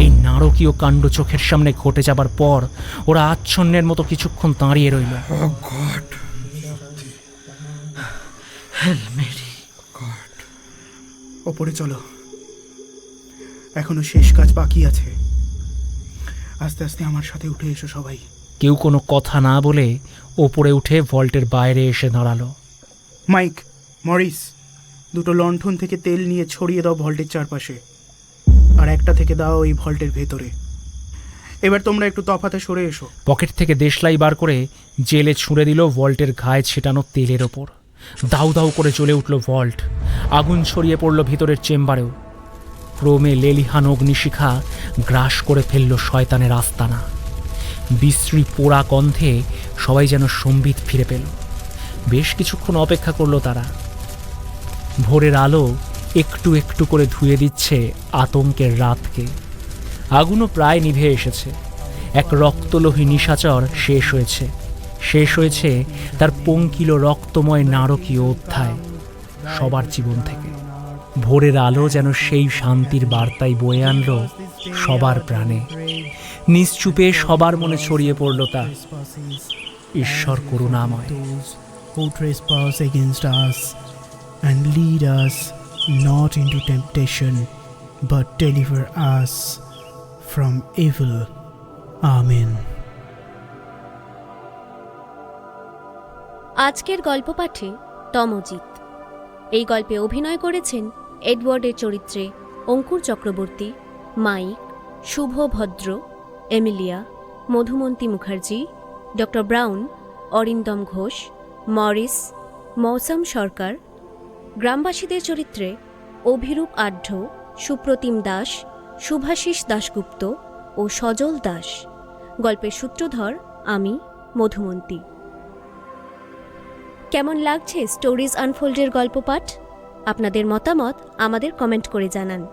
এই নারকীয় কাণ্ড চোখের সামনে ঘটে যাবার পর ওরা আচ্ছন্নের মতো কিছুক্ষণ দাঁড়িয়ে রইল। ওপরে চলো, এখনো শেষ কাজ বাকি আছে। আস্তে আস্তে আমার সাথে উঠে এসো সবাই। কেউ কোনো কথা না বলে ওপরে উঠে ভল্টের বাইরে এসে দাঁড়ালো। মাইক, মরিস, দুটো লণ্ঠন থেকে তেল নিয়ে ছড়িয়ে দাও ভল্টের চারপাশে, আর একটা থেকে দাও এই ভল্টের ভেতরে। এবার তোমরা একটু তফাতে সরে এসো। পকেট থেকে দেশলাই বার করে জেলে ছুঁড়ে দিল ভল্টের ঘায়ে ছেটানো তেলের ওপর। দাউ দাউ করে জ্বলে উঠল ভল্ট, আগুন ছড়িয়ে পড়ল ভিতরের চেম্বারেও। ক্রমে লেলিহান অগ্নিশিখা গ্রাস করে ফেলল শয়তানের আস্তানা। বিশ্রী পোড়া গন্ধে সবাই যেন সম্বিত ফিরে পেল। বেশ কিছুক্ষণ অপেক্ষা করল তারা। ভোরের আলো একটু একটু করে ধুয়ে দিচ্ছে আতঙ্কের রাতকে। আগুনও প্রায় নিভে এসেছে। এক রক্তলোহী নিশাচর শেষ হয়েছে তার পঙ্কিল রক্তময় নারকীয় অধ্যায় সবার জীবন থেকে। ভোরের আলো যেন সেই শান্তির বার্তাই বয়ে আনলো সবার প্রাণে। নিশ্চুপে সবার মনে ছড়িয়ে পড়ল তা, ঈশ্বর করুণাময়। Who trespass against us, and lead us not into temptation, but deliver us from evil. Amen. আজকের গল্প পাঠে তমজিৎ। এই গল্পে অভিনয় করেছেন এডওয়ার্ডের চরিত্রে অঙ্কুর Chakraborty, Mike, Shubha Bhadra, Emilia, Madhumanti Mukherjee, doctor Brown, Arindam Ghosh, Morris, Mousam Sarkar. গ্রামবাসীদের চরিত্রে অভিরূপ আঢ্য, সুপ্রতিম দাস, শুভাশিস দাশগুপ্ত ও সজল দাস। গল্পের সূত্রধর আমি, মধুমন্তী। কেমন লাগছে স্টোরিজ আনফোল্ডের গল্প পাঠ? আপনাদের মতামত আমাদের কমেন্ট করে জানান।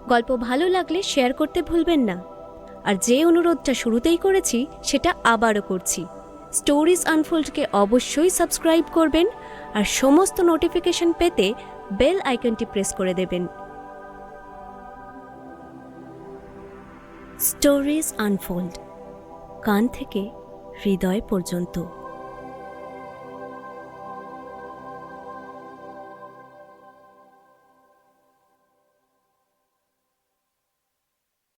গল্প ভালো লাগলে শেয়ার করতে ভুলবেন না। আর যে অনুরোধটা শুরুতেই করেছি সেটা আবারও করছি, স্টোরিজ আনফোল্ডকে অবশ্যই সাবস্ক্রাইব করবেন আর সমস্ত নোটিফিকেশন পেতে বেল আইকনটি প্রেস করে দেবেন। স্টোরিজ আনফোল্ড, কান থেকে হৃদয় পর্যন্ত।